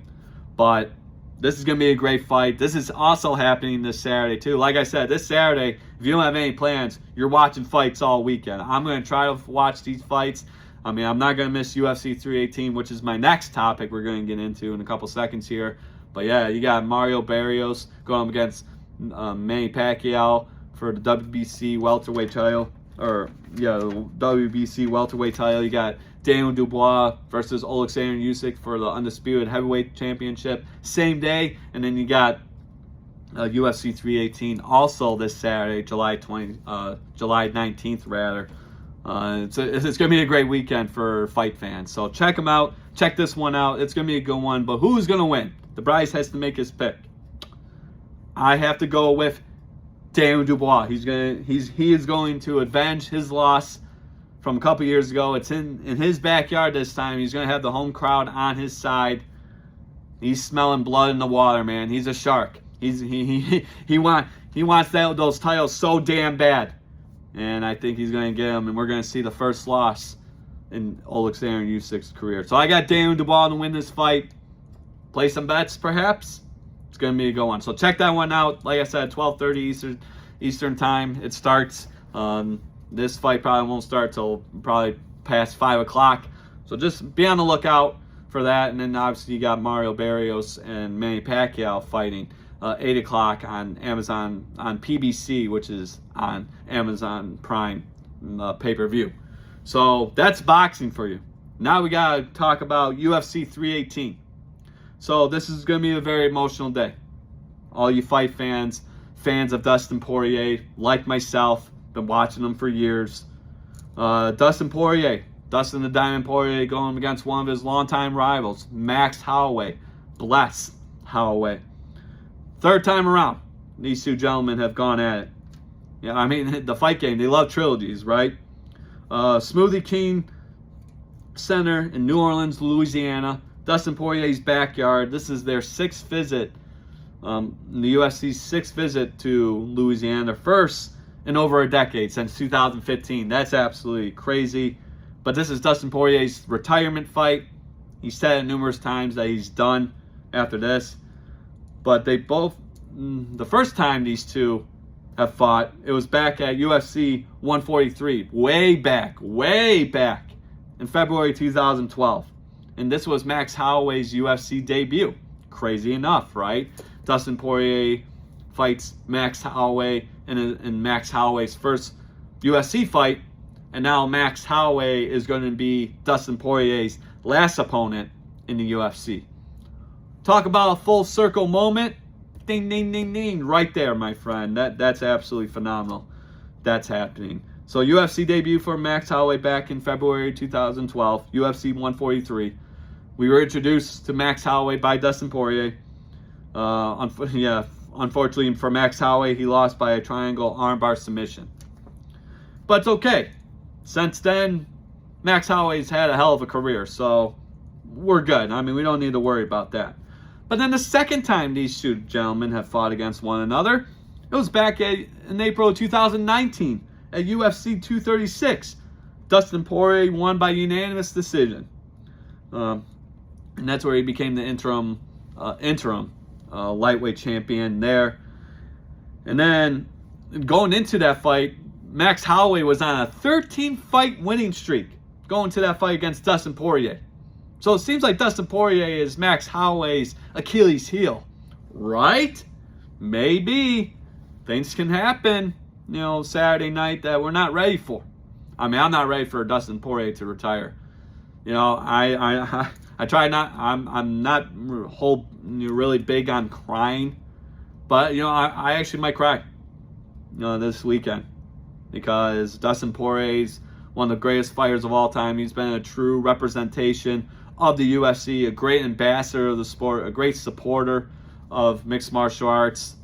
But this is going to be a great fight. This is also happening this Saturday, too. Like I said, this Saturday, if you don't have any plans, you're watching fights all weekend. I'm going to try to watch these fights. I mean, I'm not going to miss UFC 318, which is my next topic we're going to get into in a couple seconds here. But, you got Mario Barrios going up against Manny Pacquiao for the WBC welterweight title. WBC welterweight title. You got Daniel Dubois versus Alexander Usyk for the undisputed heavyweight championship same day, and then you got UFC 318 also this Saturday, July 19th rather. It's going to be a great weekend for fight fans. So check them out. Check this one out. It's going to be a good one. But who's going to win? The Bryce has to make his pick. I have to go with Daniel Dubois. He is going to avenge his loss from a couple years ago. It's in his backyard this time. He's going to have the home crowd on his side. He's smelling blood in the water, man. He's a shark. He wants those titles so damn bad. And I think he's going to get them, and we're going to see the first loss in Alexander Usyk's career. So I got Daniel Dubois to win this fight. Play some bets, perhaps. It's going to be a good one. So check that one out. Like I said, 12:30 Eastern Time. It starts. This fight probably won't start till probably past 5 o'clock. So just be on the lookout for that. And then obviously you got Mario Barrios and Manny Pacquiao fighting 8 o'clock on Amazon, on PBC, which is on Amazon Prime pay-per-view. So that's boxing for you. Now we got to talk about UFC 318. So this is going to be a very emotional day. All you fight fans of Dustin Poirier, like myself, been watching him for years. Dustin the Diamond Poirier, going against one of his longtime rivals, Max Holloway. Bless Holloway. 3rd time around, these two gentlemen have gone at it. Yeah, I mean, the fight game, they love trilogies, right? Smoothie King Center in New Orleans, Louisiana. Dustin Poirier's backyard. This is their 6th visit, the UFC's 6th visit to Louisiana. Their first in over a decade, since 2015. That's absolutely crazy. But this is Dustin Poirier's retirement fight. He said it numerous times that he's done after this. But they both, the first time these two have fought, it was back at UFC 143, way back in February 2012. And this was Max Holloway's UFC debut. Crazy enough, right? Dustin Poirier fights Max Holloway in Max Holloway's first UFC fight. And now Max Holloway is going to be Dustin Poirier's last opponent in the UFC. Talk about a full circle moment. Ding, ding, ding, ding. Right there, my friend. That's absolutely phenomenal. That's happening. So UFC debut for Max Holloway back in February 2012. UFC 143. We were introduced to Max Holloway by Dustin Poirier. Unfortunately for Max Holloway, he lost by a triangle armbar submission. But it's okay. Since then, Max Holloway's had a hell of a career, so we're good. I mean, we don't need to worry about that. But then the second time these two gentlemen have fought against one another, it was back in April of 2019 at UFC 236. Dustin Poirier won by unanimous decision. And that's where he became the interim lightweight champion there. And then going into that fight, Max Holloway was on a 13-fight winning streak going to that fight against Dustin Poirier. So it seems like Dustin Poirier is Max Holloway's Achilles heel, right? Maybe. Things can happen, Saturday night that we're not ready for. I mean, I'm not ready for Dustin Poirier to retire. I try not. I'm not really big on crying, but I actually might cry. This weekend, because Dustin Poirier's one of the greatest fighters of all time. He's been a true representation of the UFC, a great ambassador of the sport, a great supporter of mixed martial arts.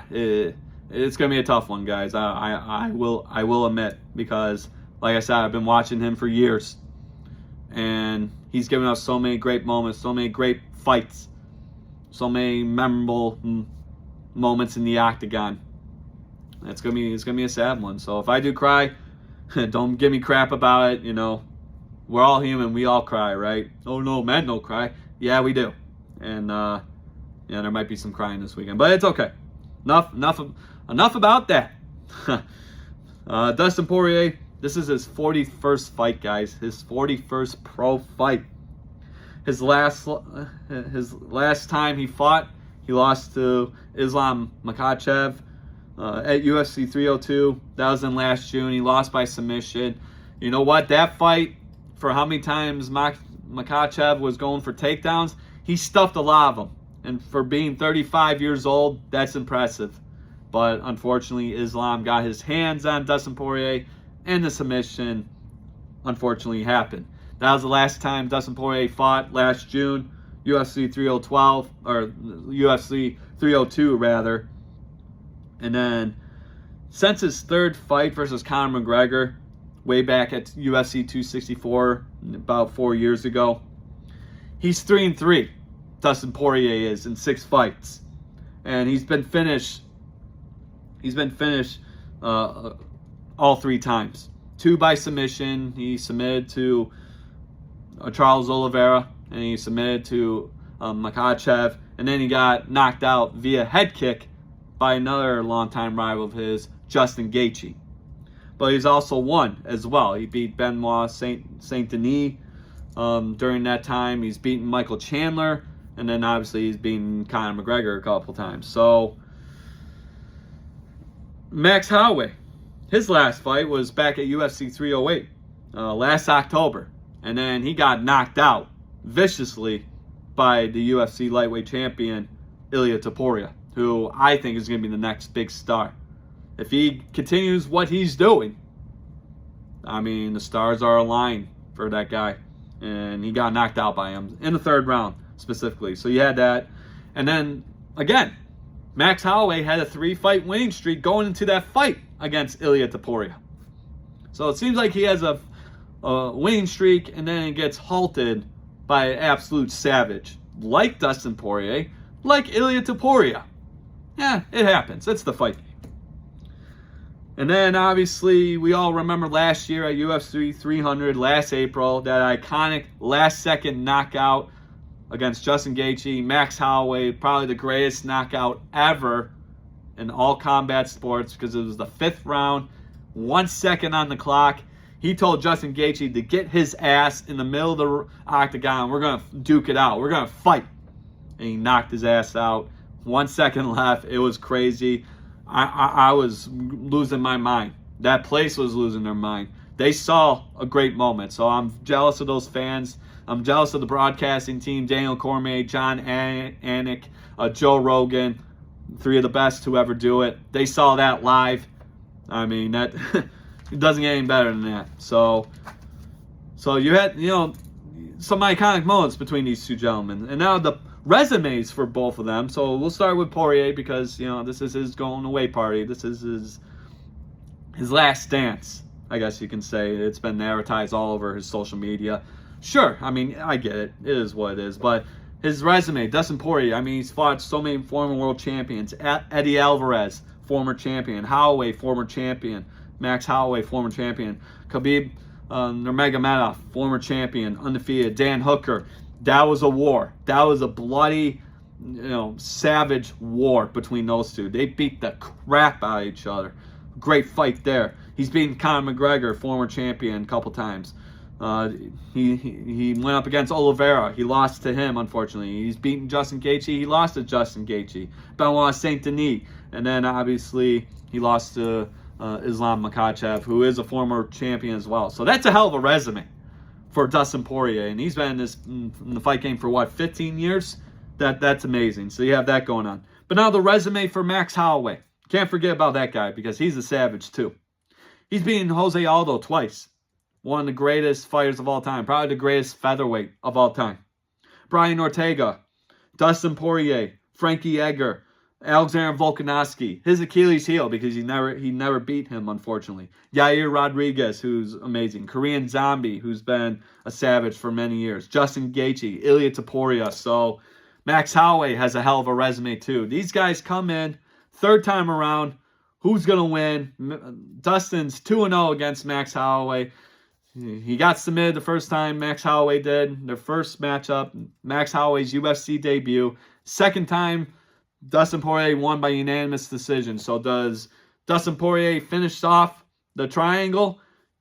It's gonna be a tough one, guys. I will admit, because like I said, I've been watching him for years, and he's given us so many great moments, so many great fights, so many memorable moments in the octagon. It's gonna be a sad one. So if I do cry, don't give me crap about it. We're all human. We all cry, right? Oh no, men don't cry. Yeah, we do. And there might be some crying this weekend, but it's okay. Enough about that. Dustin Poirier. This is his 41st fight, guys. His 41st pro fight. His last time he fought, he lost to Islam Makhachev at UFC 302. That was in last June. He lost by submission. You know what? That fight, for how many times Makhachev was going for takedowns, he stuffed a lot of them. And for being 35 years old, that's impressive. But unfortunately, Islam got his hands on Dustin Poirier, and the submission unfortunately happened. That was the last time Dustin Poirier fought, last June, UFC 312, or UFC 302 rather. And then since his third fight versus Conor McGregor, way back at UFC 264 about 4 years ago, he's 3-3. Dustin Poirier is in 6 fights, and he's been finished all 3 times. 2 by submission. He submitted to Charles Oliveira, and he submitted to Makhachev, and then he got knocked out via head kick by another longtime rival of his, Justin Gaethje. But he's also won as well. He beat Benoit Saint Denis during that time. He's beaten Michael Chandler, and then obviously he's beaten Conor McGregor a couple times. So Max Holloway, his last fight was back at UFC 308 last October, and then he got knocked out viciously by the UFC lightweight champion Ilia Topuria, who I think is going to be the next big star. If he continues what he's doing, I mean, the stars are aligned for that guy. And he got knocked out by him in the 3rd round specifically. So you had that. And then, again, Max Holloway had a 3-fight winning streak going into that fight against Ilia Topuria. So it seems like he has a winning streak, and then it gets halted by an absolute savage like Dustin Poirier, like Ilia Topuria. Yeah, it happens. It's the fight game. And then, obviously, we all remember last year at UFC 300, last April, that iconic last-second knockout against Justin Gaethje, Max Holloway, probably the greatest knockout ever in all combat sports because it was the 5th round, 1 second on the clock. He told Justin Gaethje to get his ass in the middle of the octagon. We're going to duke it out. We're going to fight. And he knocked his ass out. 1 second left. It was crazy. I was losing my mind. That place was losing their mind. They saw a great moment. So I'm jealous of those fans. I'm jealous of the broadcasting team, Daniel Cormier, John Anik, Joe Rogan, 3 of the best to ever do it. They saw that live. I mean, that it doesn't get any better than that. So you had, some iconic moments between these two gentlemen. And now the resumes for both of them. So we'll start with Poirier because, this is his going away party. This is his last dance, I guess you can say. It's been advertised all over his social media. Sure, I mean, I get it. It is what it is. But his resume, Dustin Poirier, I mean, he's fought so many former world champions. Eddie Alvarez, former champion. Holloway, former champion. Max Holloway, former champion. Khabib Nurmagomedov, former champion, undefeated. Dan Hooker. That was a war. That was a bloody, savage war between those two. They beat the crap out of each other. Great fight there. He's beaten Conor McGregor, former champion, a couple times. He went up against Oliveira. He lost to him, unfortunately. He's beaten Justin Gaethje. He lost to Justin Gaethje. Benoit Saint Denis. And then, obviously, he lost to Islam Makhachev, who is a former champion as well. So that's a hell of a resume for Dustin Poirier, and he's been in the fight game for 15 years. That's amazing. So you have that going on. But now the resume for Max Holloway. Can't forget about that guy because he's a savage too. He's beaten Jose Aldo twice. One of the greatest fighters of all time, probably the greatest featherweight of all time. Brian Ortega, Dustin Poirier, Frankie Edgar, Alexander Volkanovski, his Achilles heel because he never beat him, unfortunately. Yair Rodriguez, who's amazing. Korean Zombie, who's been a savage for many years. Justin Gaethje, Ilia Topuria. So Max Holloway has a hell of a resume too. These guys come in, 3rd time around. Who's going to win? Dustin's 2-0 against Max Holloway. He got submitted the first time Max Holloway did. Their first matchup, Max Holloway's UFC debut. 2nd time, Dustin Poirier won by unanimous decision. So does Dustin Poirier finish off the triangle,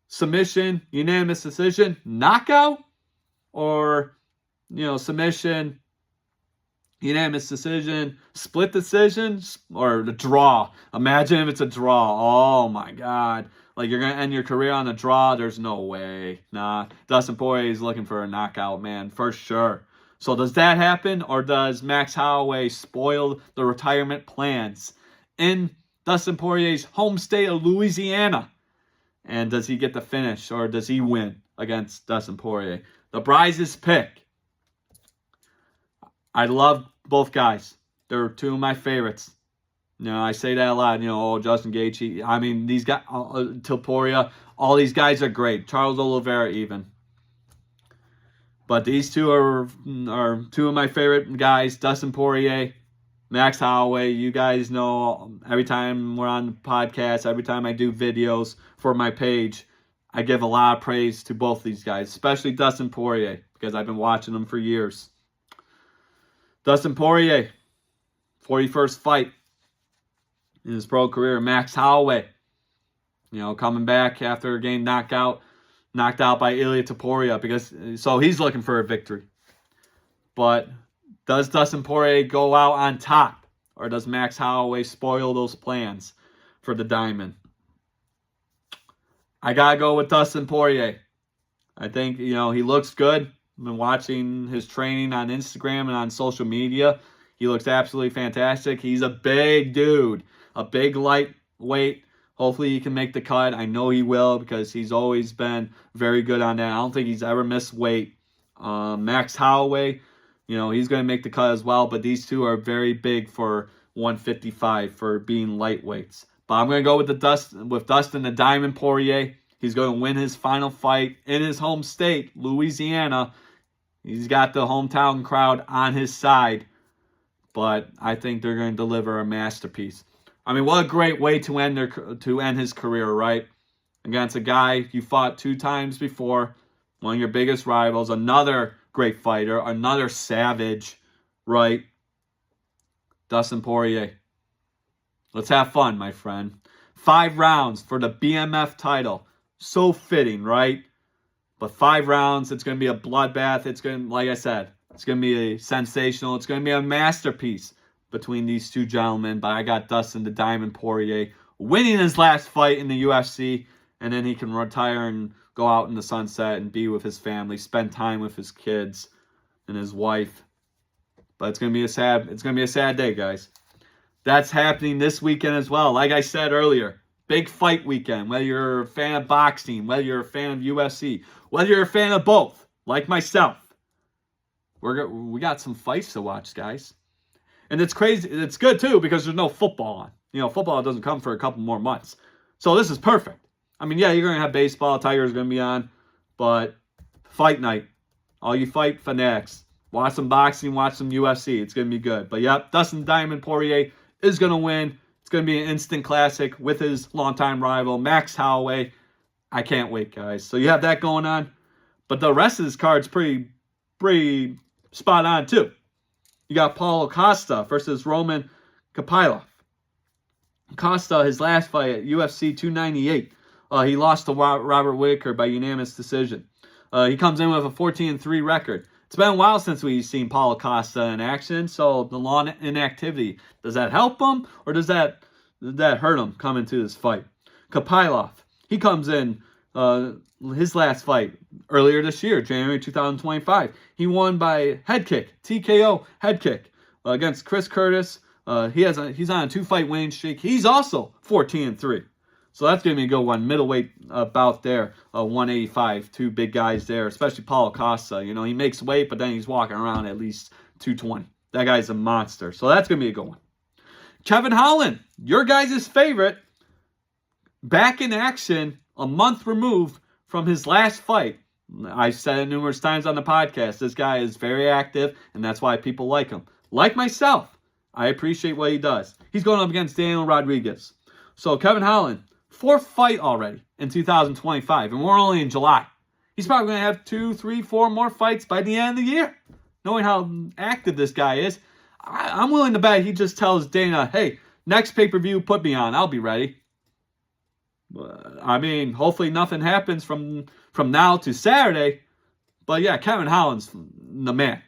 submission, unanimous decision, knockout? Or, submission, unanimous decision, split decision, or the draw? Imagine if it's a draw. Oh, my God. Like, you're going to end your career on a draw? There's no way. Nah, Dustin Poirier is looking for a knockout, man, for sure. So does that happen, or does Max Holloway spoil the retirement plans in Dustin Poirier's home state of Louisiana? And does he get the finish, or does he win against Dustin Poirier? The Brise's pick. I love both guys. They're 2 of my favorites. I say that a lot. Justin Gaethje. I mean, these guys, Topuria, all these guys are great. Charles Oliveira even. But these two are 2 of my favorite guys, Dustin Poirier, Max Holloway. You guys know every time we're on the podcast, every time I do videos for my page, I give a lot of praise to both these guys, especially Dustin Poirier, because I've been watching them for years. Dustin Poirier, 41st fight in his pro career. Max Holloway, coming back after getting knocked out by Ilia Topuria, so he's looking for a victory. But does Dustin Poirier go out on top, or does Max Holloway spoil those plans for the diamond? I gotta go with Dustin Poirier. I think he looks good. I've been watching his training on Instagram and on social media. He looks absolutely fantastic. He's a big dude, a big lightweight. Hopefully he can make the cut. I know he will because he's always been very good on that. I don't think he's ever missed weight. Max Holloway, he's going to make the cut as well. But these two are very big for 155 for being lightweights. But I'm going to go with Dustin the Diamond Poirier. He's going to win his final fight in his home state, Louisiana. He's got the hometown crowd on his side. But I think they're going to deliver a masterpiece. I mean, what a great way to end his career, right? Against a guy you fought 2 times before, one of your biggest rivals, another great fighter, another savage, right? Dustin Poirier. Let's have fun, my friend. 5 rounds for the BMF title. So fitting, right? But 5 rounds, it's going to be a bloodbath. It's going to, like I said, it's going to be a sensational. It's going to be a masterpiece between these 2 gentlemen. But I got Dustin the Diamond Poirier winning his last fight in the UFC. And then he can retire and go out in the sunset and be with his family, spend time with his kids and his wife. But it's going to be a sad day, guys. That's happening this weekend as well. Like I said earlier, big fight weekend. Whether you're a fan of boxing, whether you're a fan of UFC, whether you're a fan of both, like myself, we got some fights to watch, guys. And it's crazy. It's good too because there's no football on. You know, football doesn't come for a couple more months, so this is perfect. I mean, yeah, you're gonna have baseball. Tiger's gonna be on, but fight night. All you fight fanatics, watch some boxing, watch some UFC. It's gonna be good. But yep, Dustin Diamond Poirier is going to win. It's going to be an instant classic with his longtime rival, Max Holloway. I can't wait, guys. So you have that going on. But the rest of this card's pretty spot on, too. You got Paulo Costa versus Roman Kopylov. Costa, his last fight at UFC 298, he lost to Robert Whittaker by unanimous decision. He comes in with a 14-3 record. It's been a while since we've seen Paulo Costa in action, so the long inactivity, does that help him or does that hurt him coming to this fight? Kopylov, he comes in his last fight earlier this year, January 2025. He won by head kick, TKO head kick against Chris Curtis. He's on a 2-fight winning streak. He's also 14-3. So that's going to be a good one. Middleweight bout there, 185, 2 big guys there, especially Paulo Costa. You know, he makes weight, but then he's walking around at least 220. That guy's a monster. So that's going to be a good one. Kevin Holland, your guys' favorite, back in action a month removed from his last fight. I've said it numerous times on the podcast. This guy is very active, and that's why people like him. Like myself, I appreciate what he does. He's going up against Daniel Rodriguez. So Kevin Holland, 4th fight already in 2025, and we're only in July. He's probably going to have 2, 3, 4 more fights by the end of the year. Knowing how active this guy is, I'm willing to bet he just tells Dana, hey, next pay-per-view, put me on. I'll be ready. I mean, hopefully nothing happens from now to Saturday. But yeah, Kevin Holland's the man.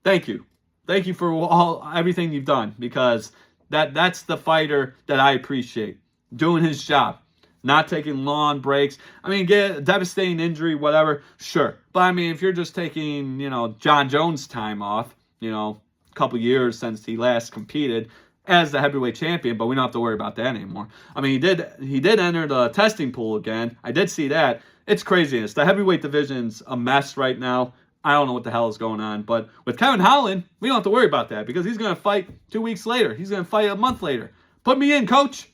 Thank you. Thank you for everything you've done, because that's the fighter that I appreciate. Doing his job, not taking long breaks. I mean, get a devastating injury, whatever, sure. But I mean, if you're just taking, John Jones' time off, a couple years since he last competed as the heavyweight champion, but we don't have to worry about that anymore. I mean, he did enter the testing pool again. I did see that. It's craziness. The heavyweight division's a mess right now. I don't know what the hell is going on. But with Kevin Holland, we don't have to worry about that because he's going to fight 2 weeks later. He's going to fight a month later. Put me in, coach.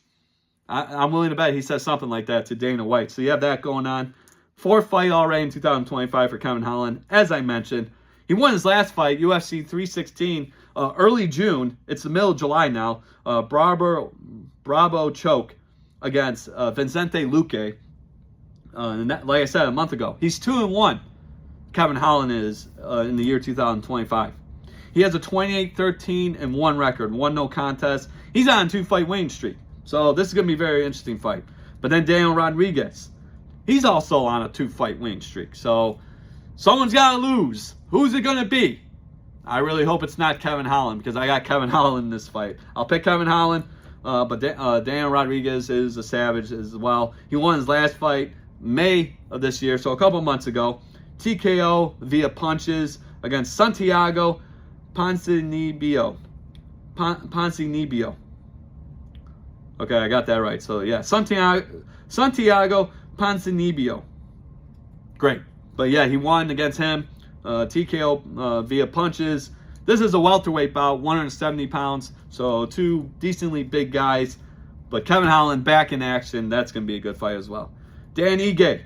I'm willing to bet he says something like that to Dana White. So you have that going on. 4th fight already in 2025 for Kevin Holland. As I mentioned, he won his last fight, UFC 316, early June. It's the middle of July now. Bravo choke against Vicente Luque. Like I said, a month ago. He's 2-1. Kevin Holland is in the year 2025. He has a 28-13-1 record. 1 no contest. He's on a 2-fight winning streak. So this is going to be a very interesting fight. But then Daniel Rodriguez, he's also on a 2-fight winning streak. So someone's got to lose. Who's it going to be? I really hope it's not Kevin Holland, because I got Kevin Holland in this fight. I'll pick Kevin Holland, but Daniel Rodriguez is a savage as well. He won his last fight May of this year, so a couple months ago. TKO via punches against Santiago Ponzinibbio. Okay, I got that right. So, yeah, Santiago Ponzinibbio. Great. But, yeah, he won against him. TKO via punches. This is a welterweight bout, 170 pounds. So, 2 decently big guys. But Kevin Holland back in action. That's going to be a good fight as well. Dan Ige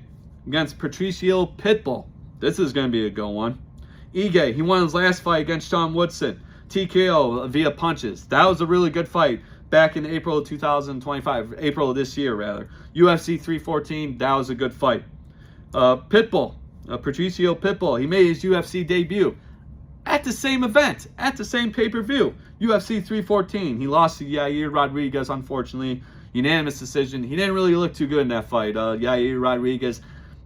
against Patricio Pitbull. This is going to be a good one. Ige, he won his last fight against Sean Woodson. TKO via punches. That was a really good fight. back in April of 2025, April of this year, rather. UFC 314, that was a good fight. Pitbull, Patricio Pitbull, he made his UFC debut at the same event, at the same pay-per-view, UFC 314. He lost to Yair Rodriguez, unfortunately. Unanimous decision. He didn't really look too good in that fight. Yair Rodriguez,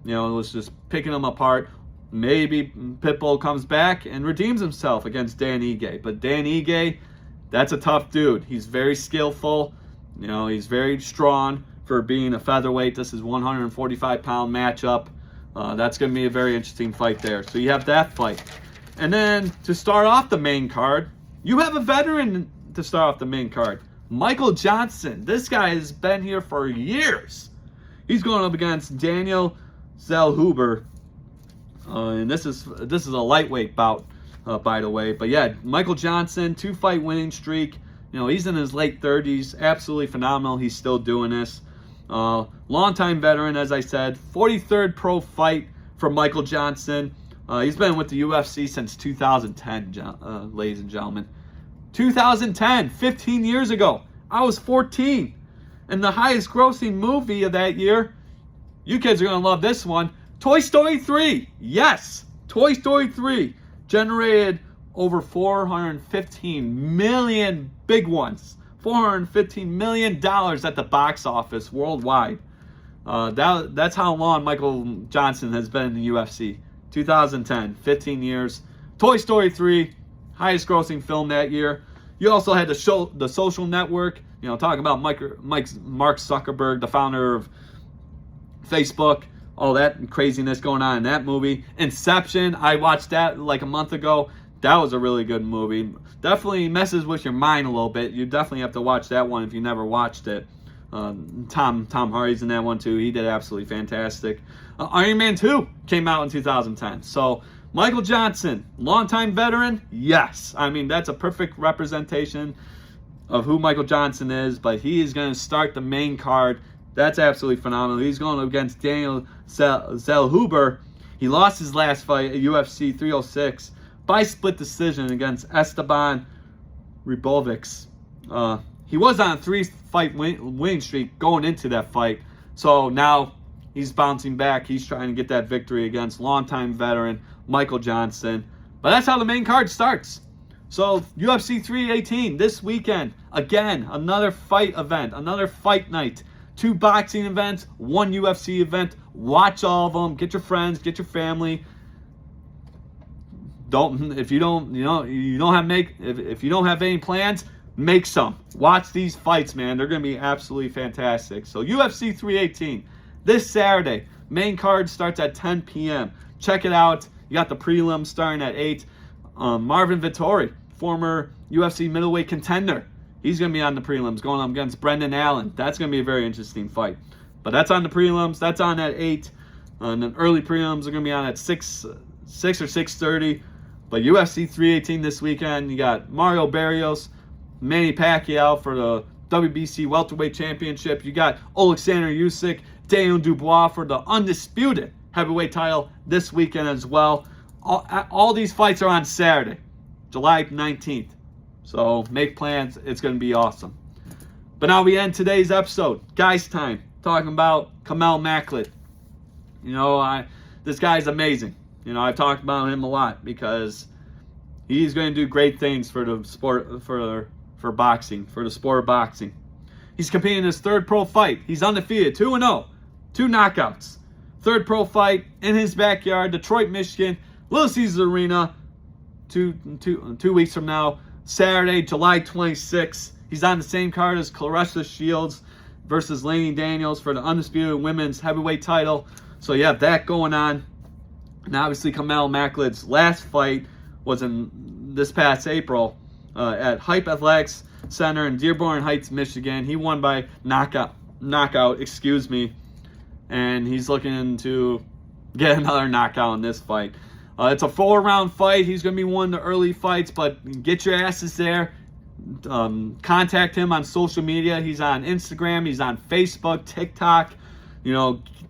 was just picking him apart. Maybe Pitbull comes back and redeems himself against Dan Ige. But Dan Ige, that's a tough dude. He's very skillful. He's very strong for being a featherweight. This is 145-pound matchup. That's going to be a very interesting fight there. So you have that fight. And then to start off the main card, you have a veteran to start off the main card. Michael Johnson. This guy has been here for years. He's going up against Daniel Zellhuber. And this is a lightweight bout, by the way. But yeah, Michael Johnson, 2-fight winning streak. He's in his late 30s. Absolutely phenomenal. He's still doing this. Longtime veteran, as I said. 43rd pro fight for Michael Johnson. He's been with the UFC since 2010, ladies and gentlemen. 2010, 15 years ago. I was 14. And the highest grossing movie of that year, you kids are going to love this one, Toy Story 3. Yes, Toy Story 3 generated over $415 million, big ones. $415 million at the box office worldwide. That's how long Michael Johnson has been in the UFC. 2010, 15 years. Toy Story 3, highest grossing film that year. You also had The Social Network, talking about Mark Zuckerberg, the founder of Facebook, all that craziness going on in that movie. Inception, I watched that like a month ago. That was a really good movie. Definitely messes with your mind a little bit. You definitely have to watch that one if you never watched it. Tom Hardy's in that one too. He did absolutely fantastic. Iron Man 2 came out in 2010. So Michael Johnson, longtime veteran, yes. I mean, that's a perfect representation of who Michael Johnson is, but he is going to start the main card. That's absolutely phenomenal. He's going against Daniel Zellhuber. He lost his last fight at UFC 306 by split decision against Esteban Ribovics. He was on a 3-fight winning streak going into that fight. So now he's bouncing back. He's trying to get that victory against longtime veteran Michael Johnson. But that's how the main card starts. So UFC 318 this weekend. Again, another fight event, another fight night. 2 boxing events, 1 UFC event. Watch all of them. Get your friends, get your family. If you don't have any plans, make some. Watch these fights, man. They're going to be absolutely fantastic. So UFC 318 this Saturday. Main card starts at 10 p.m. Check it out. You got the prelims starting at 8. Marvin Vettori, former UFC middleweight contender. He's going to be on the prelims going up against Brendan Allen. That's going to be a very interesting fight. But that's on the prelims. That's on at 8. And then early prelims are going to be on at 6 or 6:30. But UFC 318 this weekend, you got Mario Barrios, Manny Pacquiao for the WBC Welterweight Championship. You got Alexander Usyk, Daniel Dubois for the undisputed heavyweight title this weekend as well. All these fights are on Saturday, July 19th. So make plans. It's going to be awesome. But now we end today's episode. Guys time. Talking about Kamel Macklin. This guy's amazing. I've talked about him a lot because he's going to do great things for the sport, for boxing, for the sport of boxing. He's competing in his 3rd pro fight. He's undefeated, 2-0, 2 knockouts. 3rd pro fight in his backyard, Detroit, Michigan, Little Caesars Arena, two weeks from now, Saturday, July 26th. He's on the same card as Claressa Shields versus Laney Daniels for the undisputed women's heavyweight title. So you have that going on. And obviously, Kamel Macklin's last fight was in this past April at Hype Athletics Center in Dearborn Heights, Michigan. He won by knockout, and he's looking to get another knockout in this fight. It's a 4-round fight. He's going to be one of the early fights, but get your asses there. Contact him on social media. He's on Instagram. He's on Facebook, TikTok.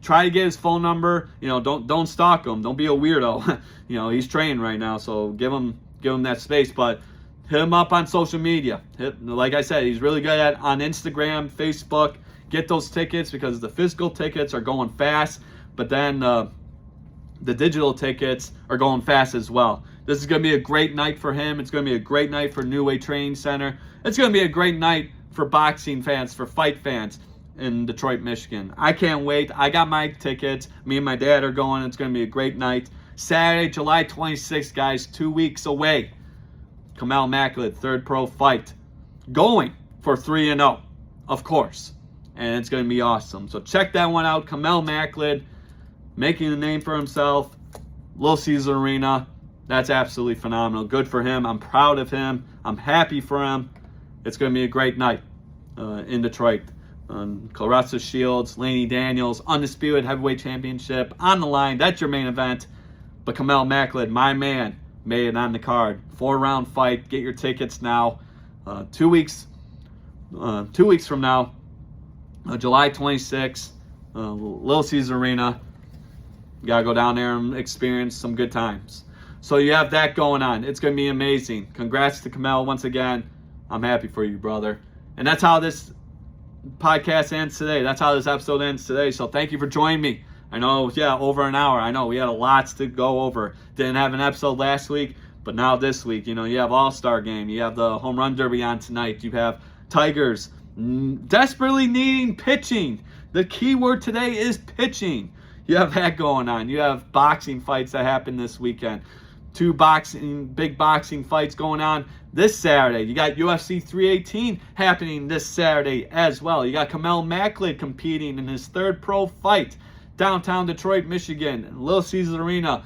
Try to get his phone number. Don't stalk him. Don't be a weirdo. He's training right now, so give him that space. But hit him up on social media. Like I said, he's really good on Instagram, Facebook. Get those tickets because the physical tickets are going fast, but then the digital tickets are going fast as well. This is going to be a great night for him. It's going to be a great night for New Way Training Center. It's going to be a great night for boxing fans, for fight fans in Detroit, Michigan. I can't wait. I got my tickets. Me and my dad are going. It's going to be a great night. Saturday, July 26th, guys, 2 weeks away. Kamel Macklin, third pro fight. Going for 3-0, of course. And it's going to be awesome. So check that one out. Kamel Macklin, making a name for himself. Little Caesar Arena. That's absolutely phenomenal. Good for him. I'm proud of him. I'm happy for him. It's going to be a great night in Detroit. Clarissa Shields, Laney Daniels, Undisputed Heavyweight Championship on the line. That's your main event. But Kamel Macklin, my man, made it on the card. 4-round fight. Get your tickets now. 2 weeks. 2 weeks from now, July 26th, Little Caesar Arena. You gotta go down there and experience some good times. So you have that going on. It's gonna be amazing. Congrats to Kamel once again. I'm happy for you, brother. And that's how this podcast ends today. That's how this episode ends today. So thank you for joining me. I know, over an hour. I know we had a lot to go over. Didn't have an episode last week, but now this week, you have All-Star Game. You have the Home Run Derby on tonight. You have Tigers desperately needing pitching. The key word today is pitching. You have that going on. You have boxing fights that happen this weekend. 2 big boxing fights going on this Saturday. You got UFC 318 happening this Saturday as well. You got Kamel Macklin competing in his 3rd pro fight downtown Detroit, Michigan, Little Caesars Arena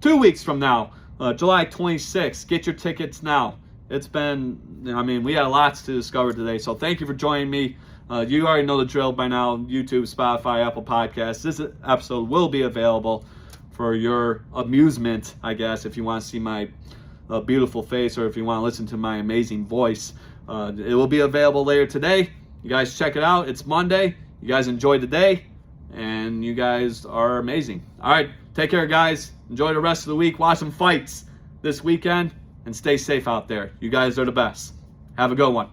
2 weeks from now, July 26th. Get your tickets now. It's been, we had lots to discover today, so thank you for joining me. You already know the drill by now. YouTube, Spotify, Apple Podcasts. This episode will be available for your amusement, I guess, if you want to see my beautiful face or if you want to listen to my amazing voice. It will be available later today. You guys check it out. It's Monday. You guys enjoy the day, and you guys are amazing. All right, take care, guys. Enjoy the rest of the week. Watch some fights this weekend, and stay safe out there. You guys are the best. Have a good one.